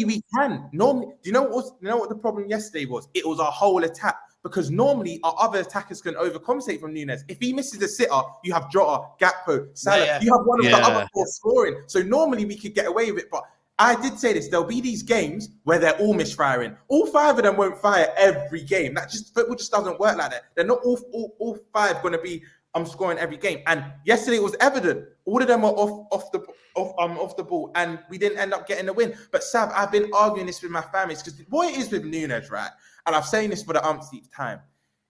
we can. Normally, do you know what the problem yesterday was? It was our whole attack. Because normally our other attackers can overcompensate from Nunes. If he misses a sitter, you have Jota, Gakpo, Salah. You have one of the other 4 scoring. So normally we could get away with it. But I did say this, there'll be these games where they're all misfiring. All 5 of them won't fire every game. Football just doesn't work like that. They're not all 5 going to be scoring every game. And yesterday it was evident. All of them were off the ball, and we didn't end up getting the win. But Sav, I've been arguing this with my families because what it is with Nunes, right? And I've saying this for the umpteenth time.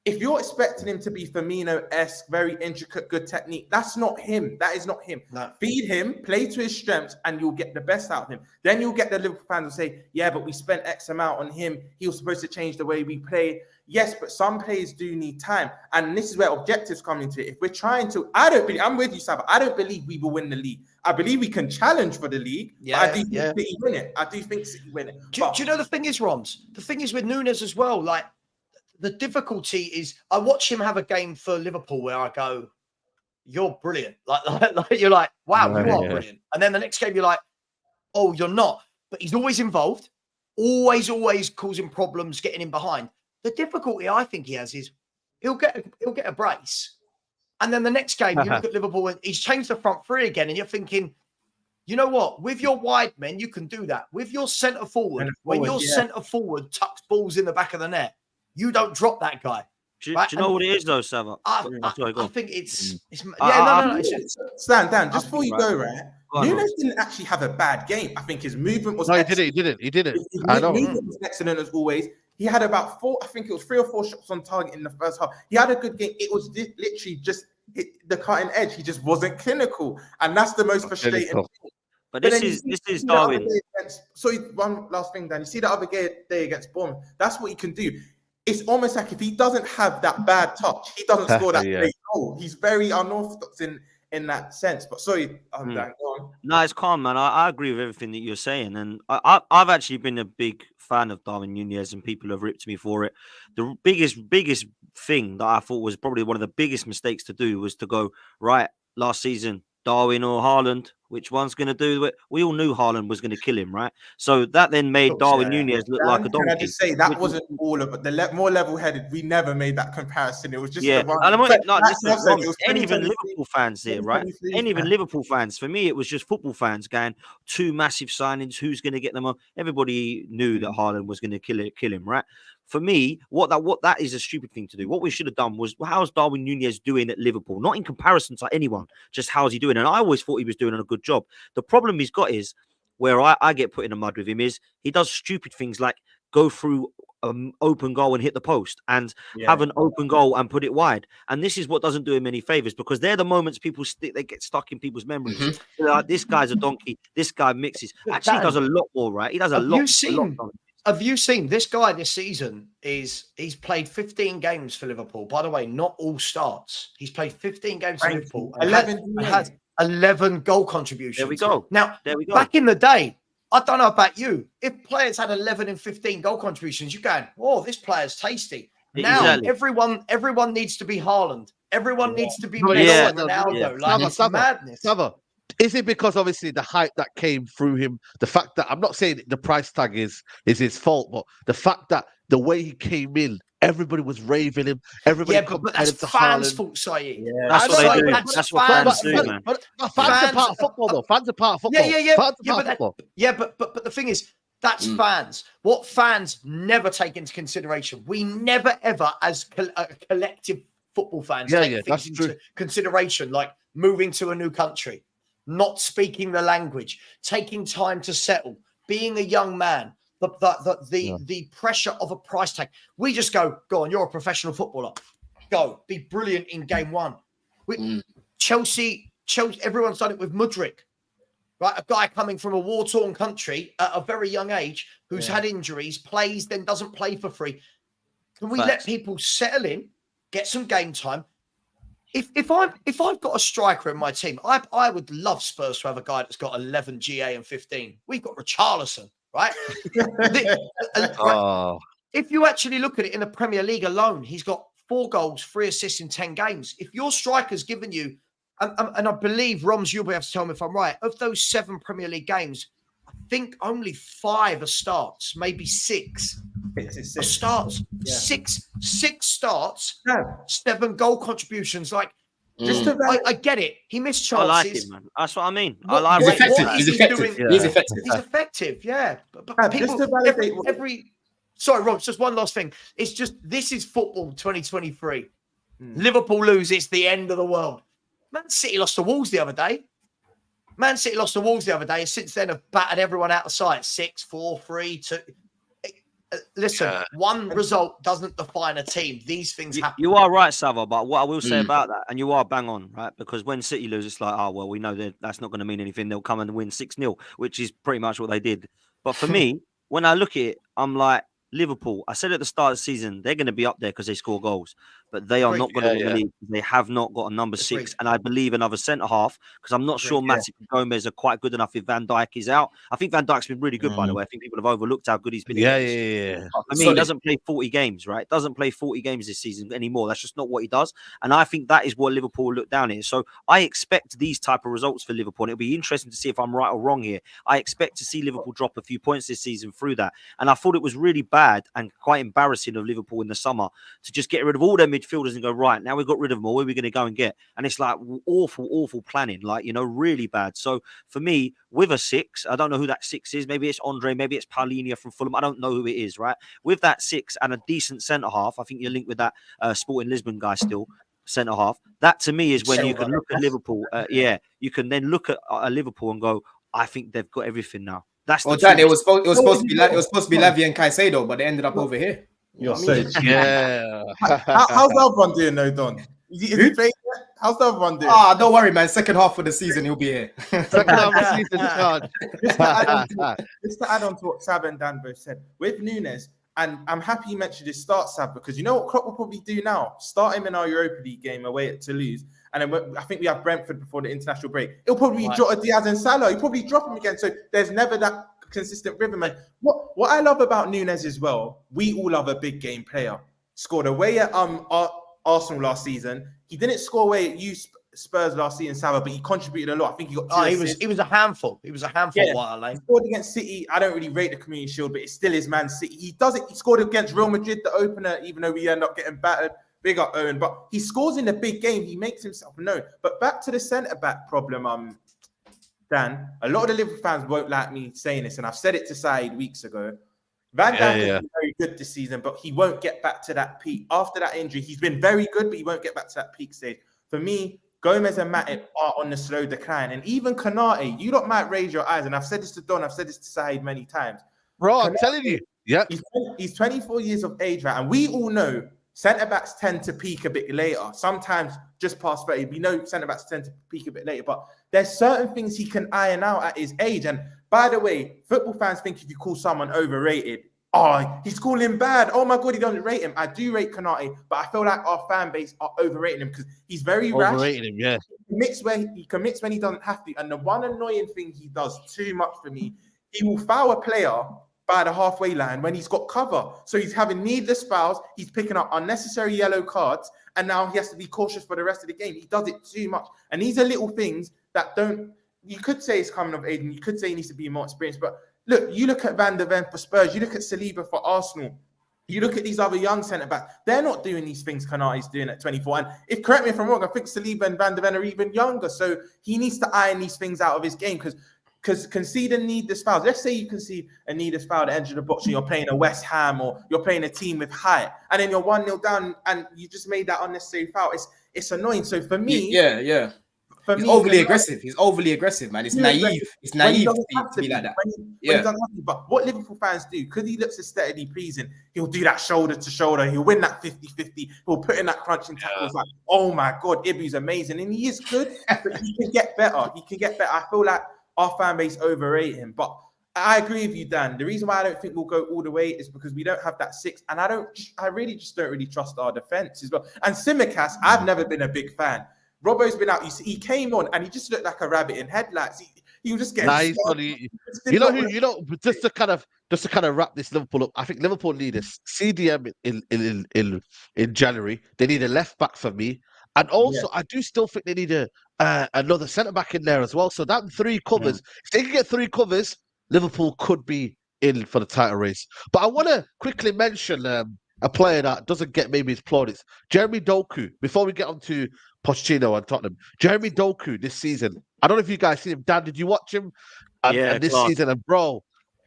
If you're expecting him to be Firmino-esque, very intricate, good technique, that's not him. That is not him. No. Feed him, play to his strengths, and you'll get the best out of him. Then you'll get the Liverpool fans will say, yeah, but we spent X amount on him. He was supposed to change the way we play. Yes, but some players do need time. And this is where objectives come into it. If we're trying to, I'm with you, Sab. I don't believe we will win the league. I believe we can challenge for the league. Yeah, but I do think City win it. I do think City win it. Do you know the thing is, Roms? The thing is with Nunes as well, like, the difficulty is I watch him have a game for Liverpool where I go, you're brilliant. Like you're like, wow, you are brilliant. And then the next game you're like, oh, you're not. But he's always involved, always causing problems, getting in behind. The difficulty I think he has is he'll get a brace. And then the next game, you look at Liverpool and he's changed the front 3 again. And you're thinking, you know what? With your wide men, you can do that. With your centre forward, when your centre forward tucks balls in the back of the net, you don't drop that guy. Do you know what it is, though, Sam? I think it's no. Stan, just before you go, right? Nunes didn't actually have a bad game. I think his movement was No, he excellent. didn't. He didn't. His I know. movement was excellent as always. He had about 3 or 4 shots on target in the first half. He had a good game. It was literally just the cutting edge. He just wasn't clinical, and that's the most frustrating thing. But this is Darwin. So one last thing, Dan. You see the other day against Bournemouth. That's what he can do. It's almost like if he doesn't have that bad touch, he doesn't score that great goal. He's very unorthodox in that sense. But sorry, Dan, go on. No, it's calm, man. I agree with everything that you're saying, and I've actually been a big fan of Darwin Nunes, and people have ripped me for it. The biggest thing that I thought was probably one of the biggest mistakes to do was to go right last season, Darwin or Haaland, which one's going to do it? We all knew Haaland was going to kill him, right? So that then made Darwin Nunes look like a donkey. Can I just say that wasn't all of it? The more level-headed, we never made that comparison. It was just and even Liverpool Liverpool fans here, right? And even Liverpool fans. For me, it was just football fans going 2 massive signings. Who's going to get them on? Everybody knew that Haaland was going to kill him, right? For me, what that is a stupid thing to do. What we should have done was, how's Darwin Nunes doing at Liverpool? Not in comparison to anyone, just how's he doing? And I always thought he was doing a good job. The problem he's got is, where I get put in the mud with him, is he does stupid things like go through open goal and hit the post, and have an open goal and put it wide. And this is what doesn't do him any favors, because they're the moments they get stuck in people's memories. They're like, this guy's a donkey. This guy mixes. Actually, he does a lot more, right? He does a lot. Have you seen this guy this season? He's played 15 games for Liverpool. By the way, not all starts. He's played 15 games for Liverpool and had 11 goal contributions. There we go. Back in the day, I don't know about you. If players had 11 and 15 goal contributions, you're going, oh, this player's tasty. Now everyone needs to be Haaland. Everyone needs to be Ronaldo. Like, it's madness. Is it because obviously the hype that came through him, the fact that, I'm not saying the price tag is his fault, but the fact that the way he came in, everybody was raving him. Everybody but that's fans' fault, Saeed. That's what they do. That's what fans do, man. But fans are part of football, though. Fans are part of football. But the thing is, that's fans. What fans never take into consideration. We never ever, as a collective football fans, take things into consideration, like moving to a new country, not speaking the language, taking time to settle, being a young man, the pressure of a price tag. We just go on, you're a professional footballer. Go, be brilliant in game one. Chelsea, everyone's done it with Mudryk, right? A guy coming from a war-torn country at a very young age who's had injuries, plays, then doesn't play for free. Can we let people settle in, get some game time? If I've got a striker in my team, I would love Spurs to have a guy that's got 11 GA and 15. We've got Richarlison, right? If you actually look at it in the Premier League alone, he's got 4 goals, 3 assists in 10 games. If your striker's given you, and I believe, Roms, you'll be able to tell me if I'm right, of those 7 Premier League games, I think only 5 are starts, maybe 6. Starts. 6 starts, 7 goal contributions. Like, I get it. He missed chances. I like him, man. That's what I mean. He's effective. He's effective. Yeah. But people, sorry, Rob, just one last thing. It's just, this is football 2023. Liverpool lose, it's the end of the world. Man City lost to Wolves the other day. And since then have battered everyone out of sight. 6-4, 3-2. Listen, one result doesn't define a team. These things happen. You are right, Sava, but what I will say about that, and you are bang on, right? Because when City lose, it's like, oh, well, we know that that's not going to mean anything. They'll come and win 6-0, which is pretty much what they did. But for me, when I look at it, I'm like, Liverpool, I said at the start of the season, they're going to be up there because they score goals, but they are not going to win the league. They have not got a number 6, and I believe another centre-half, because I'm not sure Matip and Gomez are quite good enough if Van Dijk is out. I think Van Dijk's been really good, by the way. I think people have overlooked how good he's been. Yeah. I mean, he doesn't play 40 games, right? Doesn't play 40 games this season anymore. That's just not what he does, and I think that is what Liverpool look down here. So I expect these type of results for Liverpool, and it'll be interesting to see if I'm right or wrong here. I expect to see Liverpool drop a few points this season through that, and I thought it was really bad and quite embarrassing of Liverpool in the summer to just get rid of all their midfielders and go, right, now we've got rid of them all, where are we going to go and get? And it's like awful planning, like, really bad. So for me, with a 6, I don't know who that 6 is. Maybe it's Andre, maybe it's Paulinho from Fulham. I don't know who it is, right? With that 6 and a decent centre-half, I think you're linked with that Sporting Lisbon guy still. centre half. That to me is when you Silva. can look at Liverpool. You can then look at Liverpool and go, I think they've got everything now. That's Well, the Dan, truth. it was supposed to be Lavia and Caicedo, but they ended up over here. You're what I mean? so Yeah. How's the other one doing, though, Don? Is he playing yet? How's the other one doing? Ah, don't worry, man. Second half of the season, he'll be here. Second half of the season charge. Just to add on to what Sab and Dan both said, with Nunes, and I'm happy you mentioned his start, Sab, because you know what Klopp will probably do now? Start him in our Europa League game away at Toulouse, and then I think we have Brentford before the international break. He'll probably drop Diaz and Salah. He'll probably drop him again. So there's never that consistent rhythm. And what I love about Nunes as well, we all love a big game player. Scored away at Arsenal last season. He didn't score away at Spurs last season, Salah, but he contributed a lot. I think he got two assists. He was a handful. He was a handful. He scored against City. I don't really rate the Community Shield, but it still is Man City. He does it. He scored against Real Madrid, the opener, even though we end up getting battered. Big up Owen, but he scores in the big game. He makes himself known. But back to the centre back problem, Dan. A lot of the Liverpool fans won't like me saying this, and I've said it to Saeed weeks ago. Van Dijk has been very good this season, but he won't get back to that peak after that injury. He's been very good, but he won't get back to that peak stage. For me, Gomez and Matip are on the slow decline, and even Konate, you lot might raise your eyes, and I've said this to Don, I've said this to Saeed many times. Bro, I'm telling you. Yeah. He's 24 years of age, right? And we all know centre-backs tend to peak a bit later, sometimes just past 30. We know centre-backs tend to peak a bit later, but there's certain things he can iron out at his age. And by the way, football fans think if you call someone overrated, oh, he's calling bad. Oh my God, he doesn't rate him. I do rate Konate, but I feel like our fan base are overrating him because he's very rash. Overrated him, yeah. He commits when he doesn't have to. And the one annoying thing he does too much for me, he will foul a player by the halfway line when he's got cover. So he's having needless fouls. He's picking up unnecessary yellow cards. And now he has to be cautious for the rest of the game. He does it too much. And these are little things that you could say it's coming of age and you could say he needs to be more experienced. But look, you look at Van der Ven for Spurs. You look at Saliba for Arsenal. You look at these other young centre-backs. They're not doing these things Konate's doing at 24. And correct me if I'm wrong, I think Saliba and Van der Ven are even younger. So he needs to iron these things out of his game because concede and needless fouls. Let's say you concede a needless foul at the edge of the box and you're playing a West Ham or you're playing a team with height and then you're 1-0 down and you just made that unnecessary foul. It's annoying. So for me... Yeah. He's overly aggressive. He's overly aggressive, man. It's naive. It's naive to be like that. But what Liverpool fans do, because he looks aesthetically pleasing, he'll do that shoulder to shoulder. He'll win that 50-50. He'll put in that crunching tackle. It's like, oh my God, Ibu's amazing. And he is good, but he can get better. I feel like our fan base overrate him. But I agree with you, Dan. The reason why I don't think we'll go all the way is because we don't have that six. And I really just don't really trust our defense as well. And Tsimikas, I've never been a big fan. Robbo's been out. You see, he came on and he just looked like a rabbit in headlights. He was just getting nice. Just to kind of wrap this Liverpool up. I think Liverpool need a CDM in January. They need a left back for me, and also I do still think they need another centre back in there as well. So that three covers. If they can get three covers, Liverpool could be in for the title race. But I want to quickly mention a player that doesn't get maybe his plaudits. Jeremy Doku. Before we get on to Pochettino and Tottenham, Jeremy Doku this season. I don't know if you guys see him. Dan, did you watch him? And this season, and bro,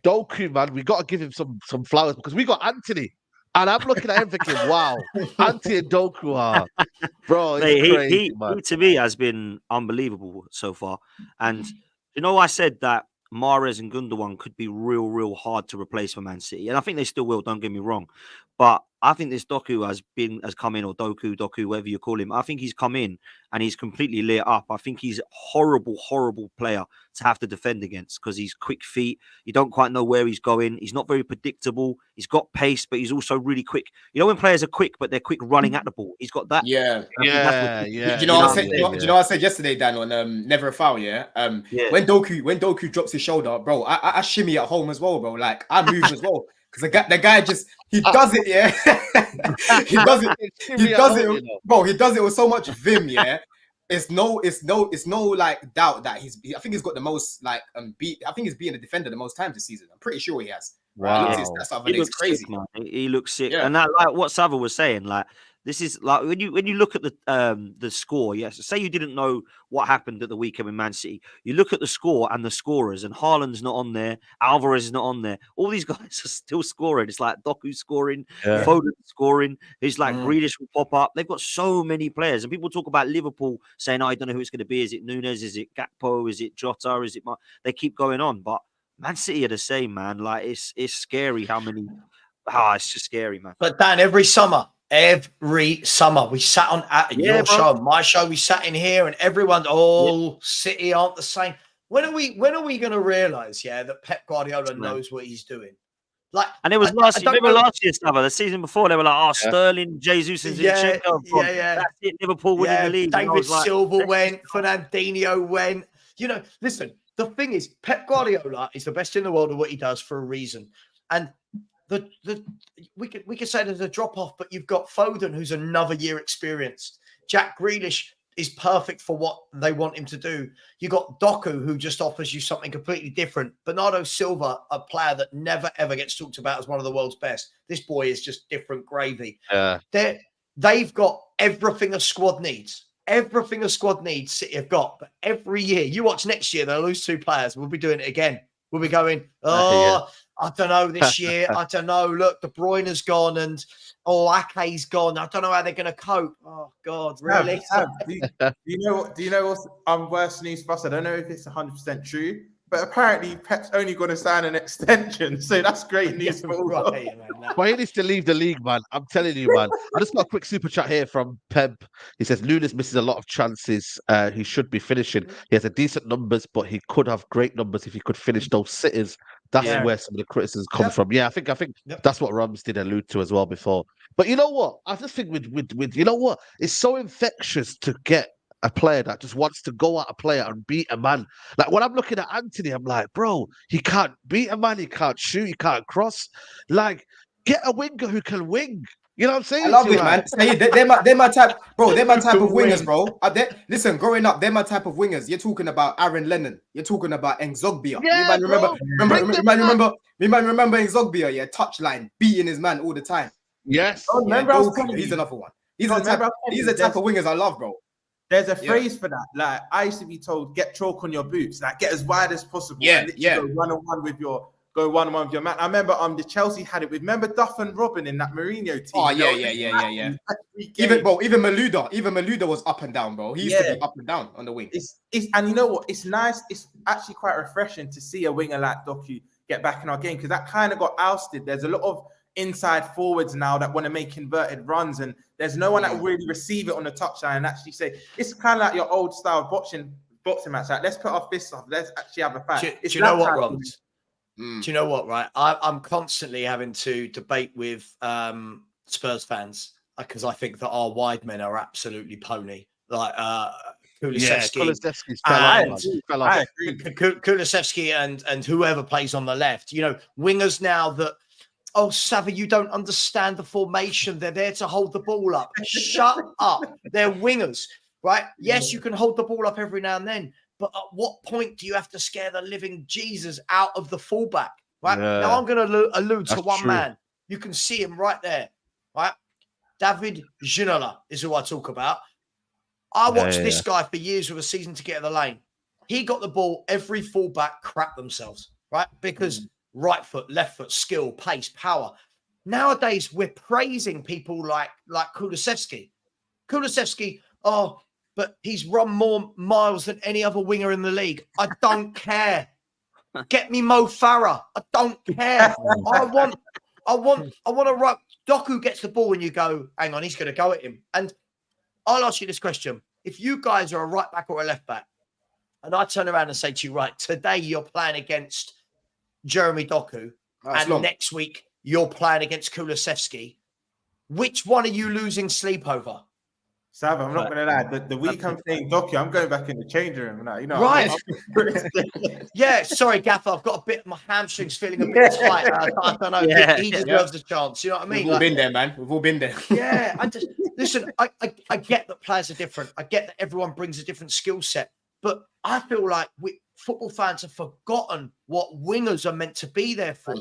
Doku, man, we got to give him some flowers because we got Anthony, and I'm looking at him thinking, wow, Anthony and Doku are, bro. He to me has been unbelievable so far. And I said that Mahrez and Gundogan could be real hard to replace for Man City, and I think they still will. Don't get me wrong, but I think this Doku has come in, or Doku, whatever you call him. I think he's come in and he's completely lit up. I think he's a horrible player to have to defend against because he's quick feet. You don't quite know where he's going. He's not very predictable. He's got pace, but he's also really quick. You know when players are quick, but they're quick running at the ball. He's got that. Yeah. Do you know what I said yesterday, Dan, on Never a Foul? When Doku drops his shoulder, bro, I shimmy at home as well, bro. Like I move as well. Because the guy just does it, yeah. he does it, bro. He does it with so much vim, yeah. It's no like doubt that I think he's got the most like I think he's beaten a defender the most times this season. I'm pretty sure he has. Wow, he looks crazy, sick, man. He looks sick, yeah. And that, like what Sava was saying, like This is like when you look at the score. Yes, say you didn't know what happened at the weekend with Man City. You look at the score and the scorers, and Haaland's not on there. Alvarez is not on there. All these guys are still scoring. It's like Doku scoring, Foden scoring. It's like Grealish will pop up. They've got so many players, and people talk about Liverpool saying, "Oh, I don't know who it's going to be. Is it Nunes? Is it Gakpo? Is it Jota? Is it?" They keep going on, but Man City are the same, man. Like it's scary how many. It's just scary, man. But Dan, every summer we sat on your show, my show. We sat in here, and everyone, City aren't the same. When are we going to realize, that Pep Guardiola knows what he's doing? Like, and it was last year, the season before, they were like, Sterling, Jesus, and Zinchenko. That's it. Liverpool winning the league. David Silva went, Fernandinho went. Listen. The thing is, Pep Guardiola is the best in the world at what he does for a reason, and we could say there's a drop off, but you've got Foden, who's another year experienced. Jack Grealish is perfect for what they want him to do. You got Doku, who just offers you something completely different. Bernardo Silva, a player that never ever gets talked about as one of the world's best. This boy is just different gravy. They've got everything a squad needs. Everything a squad needs, City have got. But every year, you watch next year, they'll lose 2 players. We'll be doing it again. We'll be going, I don't know this year. I don't know. Look, De Bruyne's gone and Ake's gone. I don't know how they're going to cope. Oh, God, really? Do you know what's worse news for us? I don't know if it's 100% true, but apparently Pep's only going to sign an extension. So that's great news for all. But he needs to leave the league, man. I'm telling you, man. I just got a quick super chat here from Pep. He says, Nunes misses a lot of chances. He should be finishing. He has a decent numbers, but he could have great numbers if he could finish those sitters. That's where some of the criticism comes from. Yeah, I think that's what Rams did allude to as well before. But you know what? I just think with you know what? It's so infectious to get a player that just wants to go at a player and beat a man. Like when I'm looking at Anthony, I'm like, bro, he can't beat a man, he can't shoot, he can't cross. Like, get a winger who can wing. You know what I'm saying? I love it, man. They're my type, bro. They're my type of wingers, bro. Listen, growing up, they're my type of wingers. You're talking about Aaron Lennon. You're talking about Nzogbia. Yeah, you might remember Nzogbia, touchline, beating his man all the time. Yes. He's another one. He's the type of wingers I love, bro. There's a phrase for that. Like, I used to be told, get chalk on your boots. Like, get as wide as possible. Go one-on-one with your man. I remember the Chelsea had it with, remember Duff and Robin in that Mourinho team? Oh, yeah. Even Malouda was up and down, bro. He used to be up and down on the wing. And you know what? It's nice. It's actually quite refreshing to see a winger like Doku get back in our game, because that kind of got ousted. There's a lot of inside forwards now that want to make inverted runs, and there's no one that will really receive it on the touchline and actually say, it's kind of like your old style boxing match. Like, let's put our fists off. Let's actually have a fight. Do you know what, Robbs? Do you know what, right? I'm constantly having to debate with Spurs fans because I think that our wide men are absolutely pony. Like Kulusevski and whoever plays on the left. You know, wingers now that, Savvy, you don't understand the formation. They're there to hold the ball up. Shut up. They're wingers, right? Yes, you can hold the ball up every now and then, but at what point do you have to scare the living Jesus out of the fullback, right? Now I'm going to allude to one man. You can see him right there, right? David Ginola is who I talk about. I watched this guy for years with a season ticket at the lane. He got the ball, every fullback crap themselves, right? Because right foot, left foot, skill, pace, power. Nowadays, we're praising people like Kulusevski. But he's run more miles than any other winger in the league. I don't care. Get me Mo Farah. I don't care. I want to run. Doku gets the ball and you go, hang on, he's going to go at him. And I'll ask you this question. If you guys are a right back or a left back, and I turn around and say to you, right, today you're playing against Jeremy Doku, next week you're playing against Kulusevski, which one are you losing sleep over? Sav, I'm not going to lie. The week I'm playing Doku, I'm going back in the changing room now. You know, right? Yeah, sorry, Gaffer. I've got my hamstrings feeling a bit tight. I don't know. He deserves a chance. You know what I mean? We've all been there, man. We've all been there. Yeah, listen. I get that players are different. I get that everyone brings a different skill set, but I feel like football fans have forgotten what wingers are meant to be there for.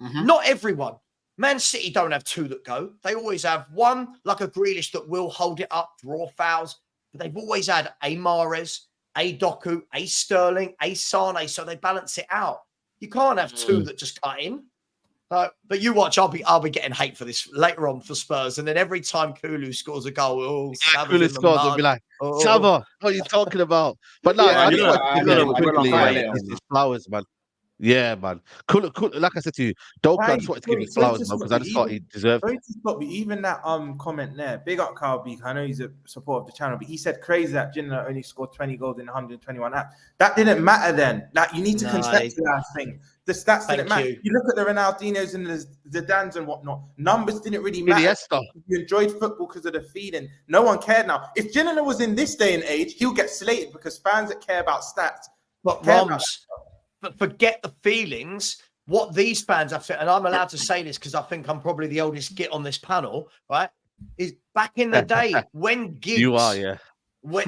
Not everyone. Man City don't have two that go. They always have one, like a Grealish, that will hold it up, draw fouls. But they've always had a Mahrez, a Doku, a Sterling, a Sane, so they balance it out. You can't have two that just cut in. But you watch, I'll be getting hate for this later on for Spurs, and then every time Kulu scores a goal, Kulu scores, I'll be like, Sava, what are you talking about? But no, I just want to quickly give his flowers, man. Yeah, man. Kulu, like I said to you, Doku, I just wanted to give his flowers, man, because I just thought he deserved it. Even that comment there, big up Carl Beak. I know he's a supporter of the channel, but he said crazy that Ginola only scored 20 goals in 121 apps. That didn't matter then. Like, you need to contextualize things. The stats didn't matter. You look at the Ronaldinhos and the Zidanes and whatnot. Numbers didn't really matter. You enjoyed football because of the feeling. No one cared now. If Ginola was in this day and age, he'll get slated because fans that care about stats. But Roms, but forget the feelings. What these fans have said, and I'm allowed to say this because I think I'm probably the oldest git on this panel, right? Is back in the day when Giggs... You are, yeah. All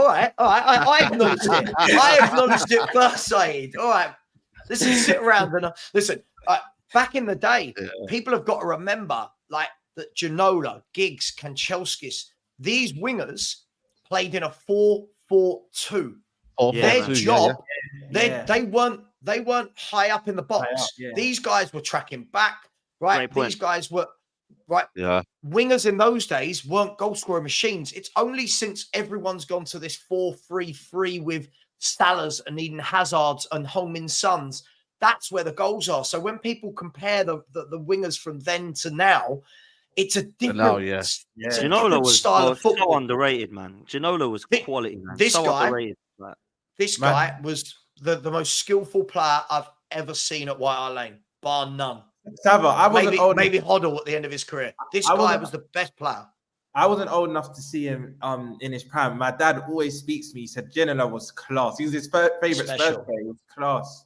right. I acknowledged it. I acknowledged it first, Saeed. All right. Listen, sit around and listen. Back in the day, people have got to remember, like, that Ginola, Giggs, Kanchelskis, these wingers played in a 4-4-2. Their job, they weren't high up in the box. These guys were tracking back, right? These guys were right. Yeah. Wingers in those days weren't goal scoring machines. It's only since everyone's gone to this 4-3-3 with Salahs and Eden Hazards and Heung-min Sons, that's where the goals are. So when people compare the wingers from then to now, it's a different, Ginola was style of football. So underrated, man. Ginola was quality, man. This guy was the most skillful player I've ever seen at White Hart Lane, bar none. Sava, I wasn't maybe Hoddle at the end of his career. This guy was the best player. I wasn't old enough to see him in his prime. My dad always speaks to me. He said Ginola was class. He was his favorite Spurs player. He was class.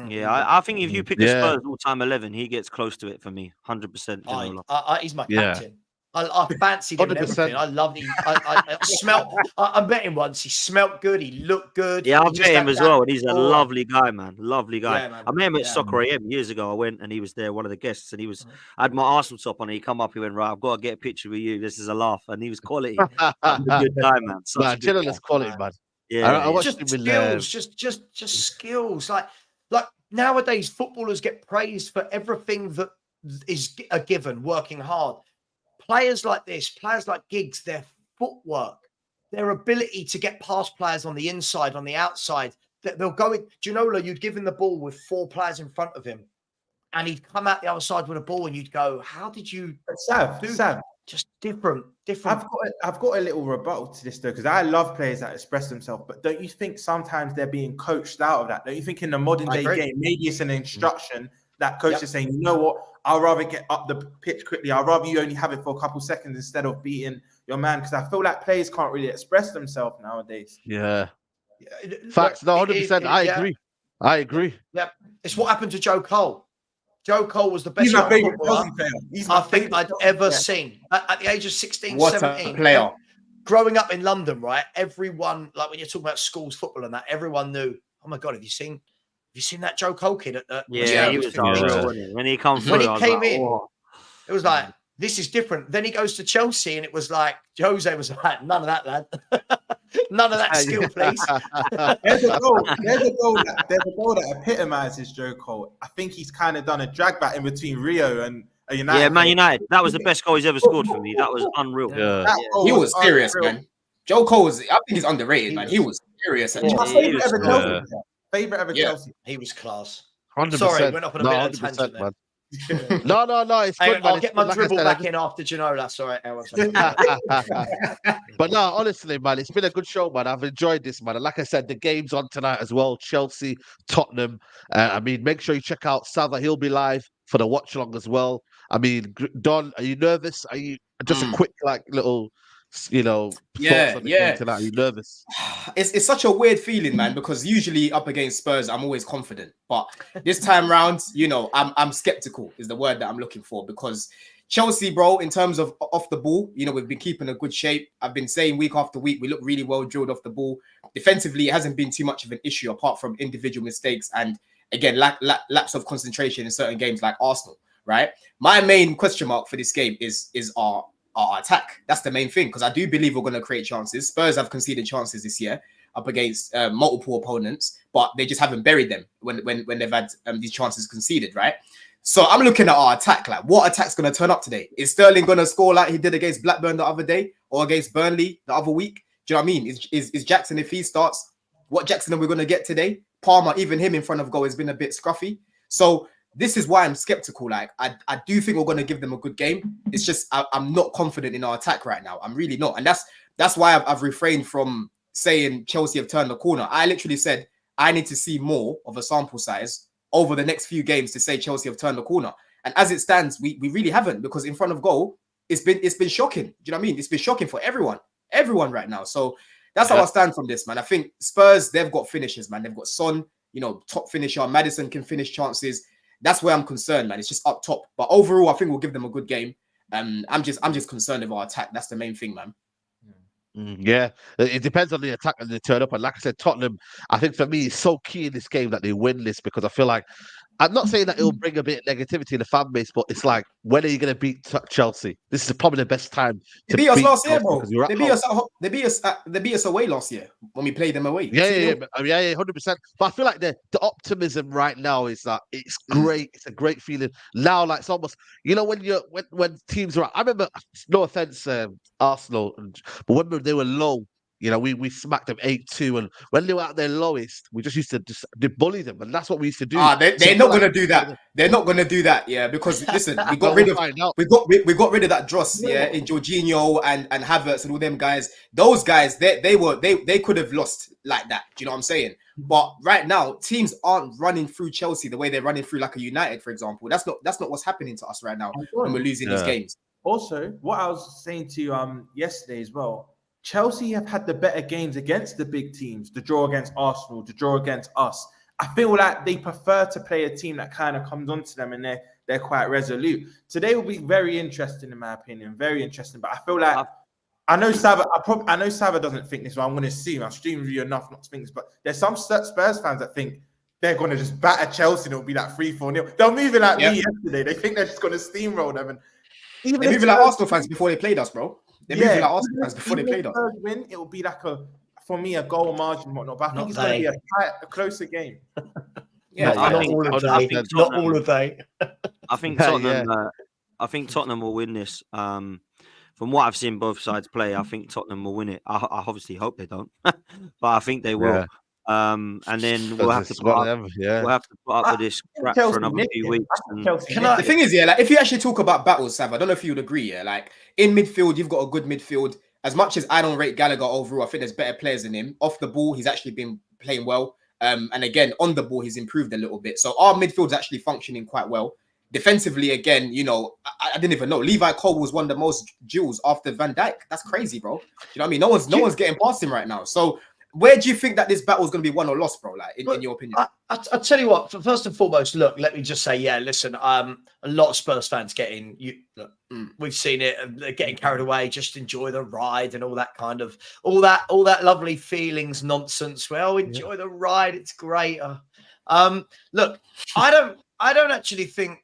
Yeah, I think if you pick a Spurs all-time 11, he gets close to it for me. 100% Ginola. He's my captain. I fancied him and everything. I loved him. I met him once. He smelt good. He looked good. Yeah, I met him as well. And he's a lovely guy, man. Lovely guy. Yeah, I met him at Soccer AM years ago. I went and he was there, one of the guests. And I had my Arsenal top on. And he come up. He went, right, I've got to get a picture with you. This is a laugh. And he was quality. A good guy, man. Ginola quality, man. Yeah, I watched him with skills. Just skills. Like nowadays, footballers get praised for everything that is a given. Working hard. Players like this, players like Giggs, their footwork, their ability to get past players on the inside, on the outside, they'll go in. Ginola, you'd give him the ball with 4 players in front of him, and he'd come out the other side with a ball, and you'd go, "How did you do that?" Just different. I've got a little rebuttal to this though, because I love players that express themselves. But don't you think sometimes they're being coached out of that? Don't you think in the modern day game, maybe it's an instruction that coach is saying, you know what? I'll rather get up the pitch quickly. I'd rather you only have it for a couple seconds instead of beating your man. Because I feel like players can't really express themselves nowadays. Yeah. Facts. No, 100%. I agree. Yeah. It's what happened to Joe Cole. Joe Cole was the best player. I think I'd ever seen. At the age of 16, what 17. A player. Growing up in London, right? Everyone, like when you're talking about schools football and that, everyone knew, oh my God, have you seen that Joe Cole kid? He was unreal. When he came through, when he came in, it was like, this is different. Then he goes to Chelsea and it was like, Jose was like, none of that, lad. None of that skill, please. There's a goal that epitomizes Joe Cole. I think he's kind of done a drag back in between Rio and United. Yeah, Man United. That was the best goal he's ever scored for me. That was unreal. Yeah. He was serious, man. Joe Cole I think he's underrated, man. He was serious. Favorite ever Chelsea. He was class. 100%. Sorry, went off on a bit of a tangent there. No, it's good, I'll get my dribble back in after Ginola. Sorry. But no, honestly, man, it's been a good show, man. I've enjoyed this, man. And like I said, the game's on tonight as well. Chelsea, Tottenham. Make sure you check out Sava. He'll be live for the watch along as well. Don, are you nervous? Are you just a quick little thoughts on the game tonight? Are you nervous? It's such a weird feeling, man, because usually up against Spurs, I'm always confident. But this time round, I'm skeptical is the word that I'm looking for, because Chelsea, bro, in terms of off the ball, we've been keeping a good shape. I've been saying week after week, we look really well drilled off the ball. Defensively, it hasn't been too much of an issue apart from individual mistakes and, again, lapse of concentration in certain games like Arsenal, right? My main question mark for this game is our attack. That's the main thing, because I do believe we're going to create chances. Spurs have conceded chances this year up against multiple opponents, but they just haven't buried them when they've had these chances conceded, right? So I'm looking at our attack. Like, what attack's going to turn up today? Is Sterling going to score like he did against Blackburn the other day or against Burnley the other week? Do you know what I mean? Is Jackson, if he starts, what Jackson are we going to get today? Palmer, even him in front of goal has been a bit scruffy. So this is why I'm skeptical. Like, I do think we're going to give them a good game. It's just I'm not confident in our attack right now. I'm really not. And that's why I've refrained from saying Chelsea have turned the corner. I literally said I need to see more of a sample size over the next few games to say Chelsea have turned the corner. And as it stands, we really haven't, because in front of goal, it's been shocking. Do you know what I mean? It's been shocking for everyone right now. So that's how I stand from this, man. I think Spurs, they've got finishers, man. They've got Son, top finisher. Madison can finish chances. That's where I'm concerned, man. It's just up top. But overall, I think we'll give them a good game. I'm just concerned with our attack. That's the main thing, man. Yeah, it depends on the attack and the turn up. And like I said, Tottenham, I think for me, it's so key in this game that they win this, because I feel like, I'm not saying that it'll bring a bit of negativity in the fan base, but it's like, when are you going to beat Chelsea? This is probably the best time to beat us last year, Chelsea, bro. They beat us away last year when we played them away. Yeah, 100%. But I feel like the optimism right now is that it's great. It's a great feeling now. Like, it's almost, when teams are. I remember, no offense, Arsenal, but when they were low, we smacked them 8-2, and when they were at their lowest, we just used to bully them, and that's what we used to do. They're not going to do that. They're not going to do that, yeah. Because listen, we got rid of that dross, yeah, in Jorginho and Havertz and all them guys. Those guys, they could have lost like that. Do you know what I'm saying? But right now, teams aren't running through Chelsea the way they're running through like a United, for example. That's not what's happening to us right now when we're losing these games. Also, what I was saying to you yesterday as well. Chelsea have had the better games against the big teams, the draw against Arsenal, the draw against us. I feel like they prefer to play a team that kind of comes onto them and they're quite resolute. Today will be very interesting, in my opinion, very interesting. But I feel like I know Sava doesn't think this, but I'm going to assume I've streamed with you enough not to think this. But there's some Spurs fans that think they're going to just batter Chelsea and it'll be like 3-4-0. They're moving like me yesterday. They think they're just going to steamroll them. And even they're moving like Arsenal fans before they played us, bro. They're moving like Arsenal fans before they played us. Win, it will be like a goal margin and whatnot. But I think it's going to be a closer game. Yeah, not all of they. I think Tottenham. I think Tottenham will win this. From what I've seen both sides play, I think Tottenham will win it. I obviously hope they don't, but I think they will. And then we'll have to put up with this crap for another few weeks. The thing is, like, if you actually talk about battles, Sav, I don't know if you would agree. Yeah, like in midfield, you've got a good midfield. As much as I don't rate Gallagher overall, I think there's better players than him. Off the ball, he's actually been playing well. And again, on the ball, he's improved a little bit. So our midfield's actually functioning quite well. Defensively, again, I didn't even know. Levi Cole was one of the most duels after Van Dijk. That's crazy, bro. You know what I mean? No one's getting past him right now. So where do you think that this battle is going to be won or lost, bro? Like, in your opinion? I'll tell you what. First and foremost, look, let me just say, listen, a lot of Spurs fans we've seen it, they're getting carried away, just enjoy the ride and all that kind of, all that lovely feelings nonsense. Well, enjoy the ride, it's great. Look, I don't actually think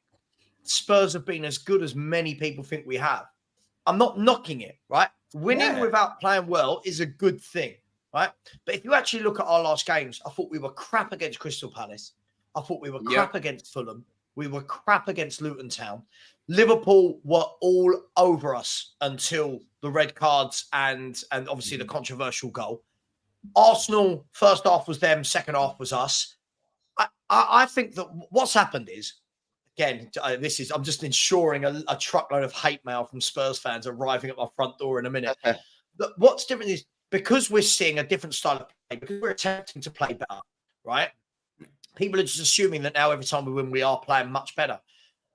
Spurs have been as good as many people think we have. I'm not knocking it, right? Winning without playing well is a good thing. Right, but if you actually look at our last games, I thought we were crap against Crystal Palace. I thought we were crap against Fulham. We were crap against Luton Town. Liverpool were all over us until the red cards and obviously the controversial goal. Arsenal, first half was them, second half was us. I think that what's happened is, again, I'm just ensuring a truckload of hate mail from Spurs fans arriving at my front door in a minute. What's different is, because we're seeing a different style of play, because we're attempting to play better, right? People are just assuming that now every time we win, we are playing much better.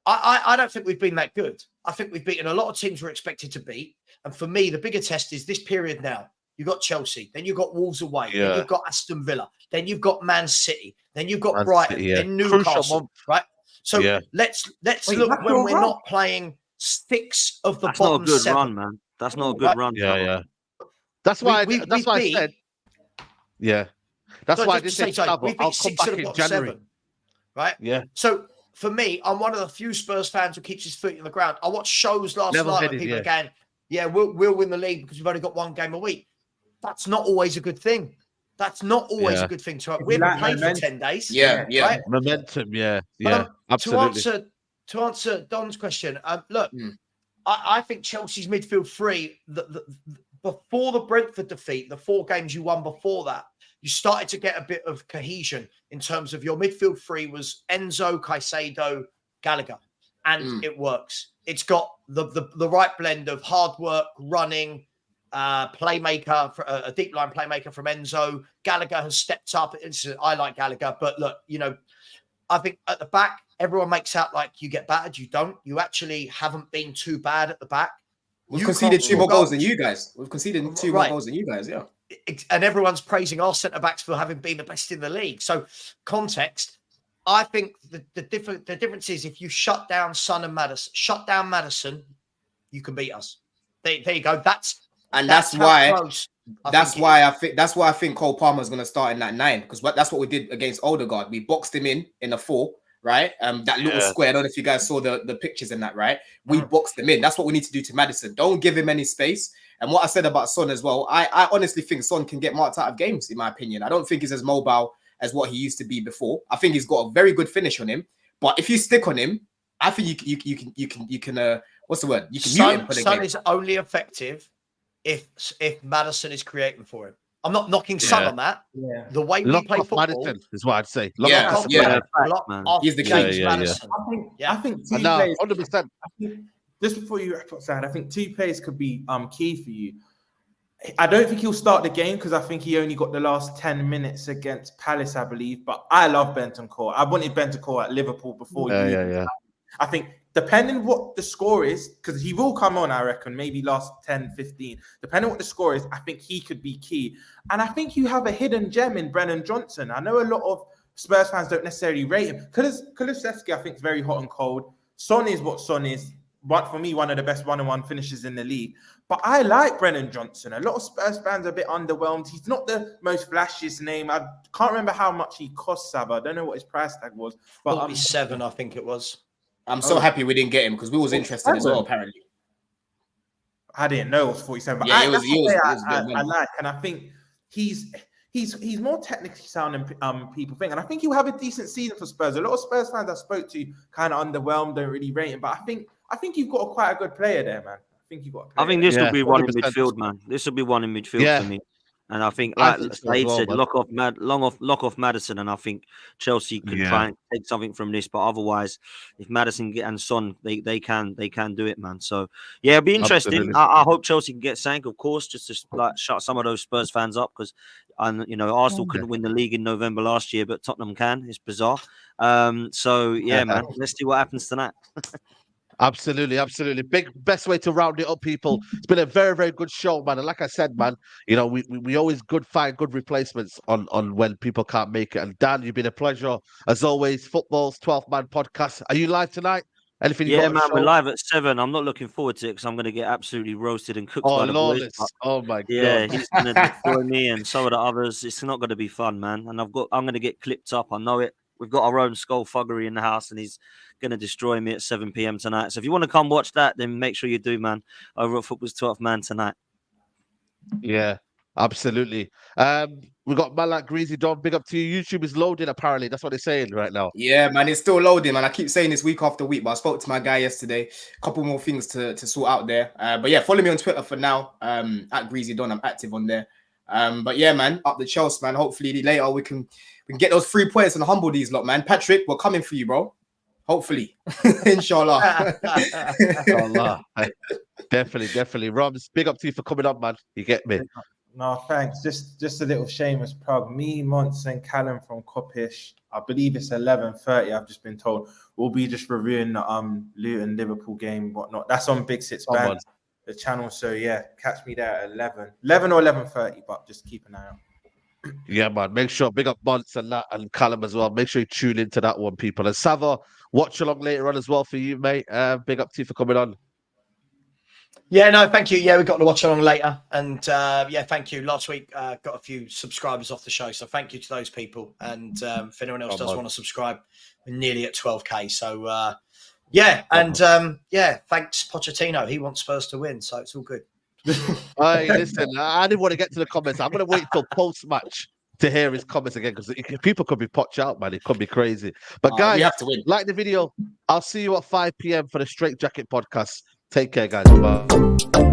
I don't think we've been that good. I think we've beaten a lot of teams we're expected to beat. And for me, the bigger test is this period now. You've got Chelsea, then you've got Wolves away, then you've got Aston Villa, then you've got Man City, then you've got Brighton, then Newcastle, right? So let's look when we're not playing 6 of the bottom 7. That's not a good run, man. That's not a good run. Yeah. That's why I said. Yeah. That's why I did say I'll come back in January. 7, right? Yeah. So for me, I'm one of the few Spurs fans who keeps his feet on the ground. I watched shows last night where people are going, yeah, we'll win the league because we've only got one game a week. That's not always a good thing. That's not always a good thing to have. We haven't played for 10 days. Yeah. Right? Momentum, yeah. Absolutely. To answer Don's question, look, I think Chelsea's midfield three, before the Brentford defeat, the 4 games you won before that, you started to get a bit of cohesion in terms of your midfield three was Enzo, Caicedo, Gallagher. And it works. It's got the right blend of hard work, running, playmaker, a deep line playmaker from Enzo. Gallagher has stepped up. I like Gallagher, but look, I think at the back, everyone makes out like you get battered. You don't. You actually haven't been too bad at the back. We've conceded 2 more goals than you guys. We've conceded 2 more goals than you guys, yeah. And everyone's praising our centre-backs for having been the best in the league. So context, I think the difference is if you shut down Son and Maddison, you can beat us. There you go. That's why I think Cole Palmer is going to start in that 9 because that's what we did against Odegaard. We boxed him in a 4, right? That little square. I don't know if you guys saw the pictures in that, right? We boxed him in. That's what we need to do to Maddison. Don't give him any space. And what I said about Son as well, I honestly think Son can get marked out of games, in my opinion. I don't think he's as mobile as what he used to be before. I think he's got a very good finish on him. But if you stick on him, I think you can what's the word? You can mute him for the Son game. is only effective if Maddison is creating for him. I'm not knocking Son on that. Yeah. The way we play football Maddison is what I'd say. He's the key. Maddison. I think 2 no, players. 100%. Just before you wrap up, Sad, I think 2 players could be key for you. I don't think he'll start the game because I think he only got the last 10 minutes against Palace, I believe. But I love Bentancur. I wanted Bentancur at Liverpool before. I think depending what the score is, because he will come on, I reckon, maybe last 10, 15. Depending on what the score is, I think he could be key. And I think you have a hidden gem in Brennan Johnson. I know a lot of Spurs fans don't necessarily rate him. Kulusevski, I think, is very hot and cold. Son is what Son is. For me, one of the best 1-on-1 finishes in the league. But I like Brennan Johnson. A lot of Spurs fans are a bit underwhelmed. He's not the most flashiest name. I can't remember how much he cost, Saba. I don't know what his price tag was. But 47, I think it was. I'm so happy we didn't get him because we was interested as well, apparently. I didn't know it was 47. But I like, and I think he's more technically sound than people think. And I think he'll have a decent season for Spurs. A lot of Spurs fans I spoke to kind of underwhelmed, don't really rate him. But I think you've got quite a good player there, man. I think this will be one in midfield, man. This will be one in midfield for me. And I think, like Said said, lock off Maddison, and I think Chelsea can try and take something from this. But otherwise, if Maddison and Son, they can do it, man. So yeah, it'll be interesting. I hope Chelsea can get sank, of course, just to like shut some of those Spurs fans up because, Arsenal couldn't win the league in November last year, but Tottenham can. It's bizarre. So yeah, man, let's see what happens tonight. Absolutely. Best way to round it up, people. It's been a very, very good show, man. And like I said, man, we always find good replacements on when people can't make it. And Dan, you've been a pleasure as always. Football's 12-man podcast. Are you live tonight? Anything? Man, we're live at 7. I'm not looking forward to it because I'm going to get absolutely roasted and cooked by the boys. Oh my god! Yeah, he's going to destroy me and some of the others. It's not going to be fun, man. And I'm going to get clipped up. I know it. We've got our own skullfuggery in the house, and he's going to destroy me at 7 p.m. tonight. So if you want to come watch that, then make sure you do, man. Over at Football's 12th Man tonight. Yeah, absolutely. We got man like Greasy Don. Big up to you. YouTube is loading, apparently. That's what they're saying right now. Yeah, man, it's still loading, man. I keep saying this week after week, but I spoke to my guy yesterday. A couple more things to sort out there. But yeah, follow me on Twitter for now. At Greasy Don. I'm active on there. But yeah, man, up the Chelsea, man. Hopefully later we can get those 3 points and humble these lot, man. Patrick, we're coming for you, bro. Hopefully. Inshallah. Inshallah. Definitely. Roms, big up to you for coming up, man. You get me. No, thanks. Just a little shameless plug. Me, Mons, and Callum from Coppish. I believe it's 11:30. I've just been told we'll be just reviewing the Luton Liverpool game, whatnot. That's on Big Six Band, the channel. So yeah, catch me there at 11 or 11:30. But just keep an eye out. Yeah, man. Make sure big up Mons and that and Callum as well. Make sure you tune into that one, people. And Sava, watch along later on as well for you, mate. Big up to you for coming on. Yeah, no, thank you. Yeah, we got to watch along later. And yeah, thank you. Last week, got a few subscribers off the show. So thank you to those people. And if anyone else does want to subscribe, we're nearly at 12K. So yeah, and yeah, thanks Pochettino. He wants Spurs to win. So it's all good. Hey, listen, I didn't want to get to the comments. I'm going to wait till post-match to hear his comments again because people could be potch out, man. It could be crazy. But guys, we have to win. Like the video. I'll see you at 5 p.m. for the Straight Jacket podcast. Take care, guys. Bye.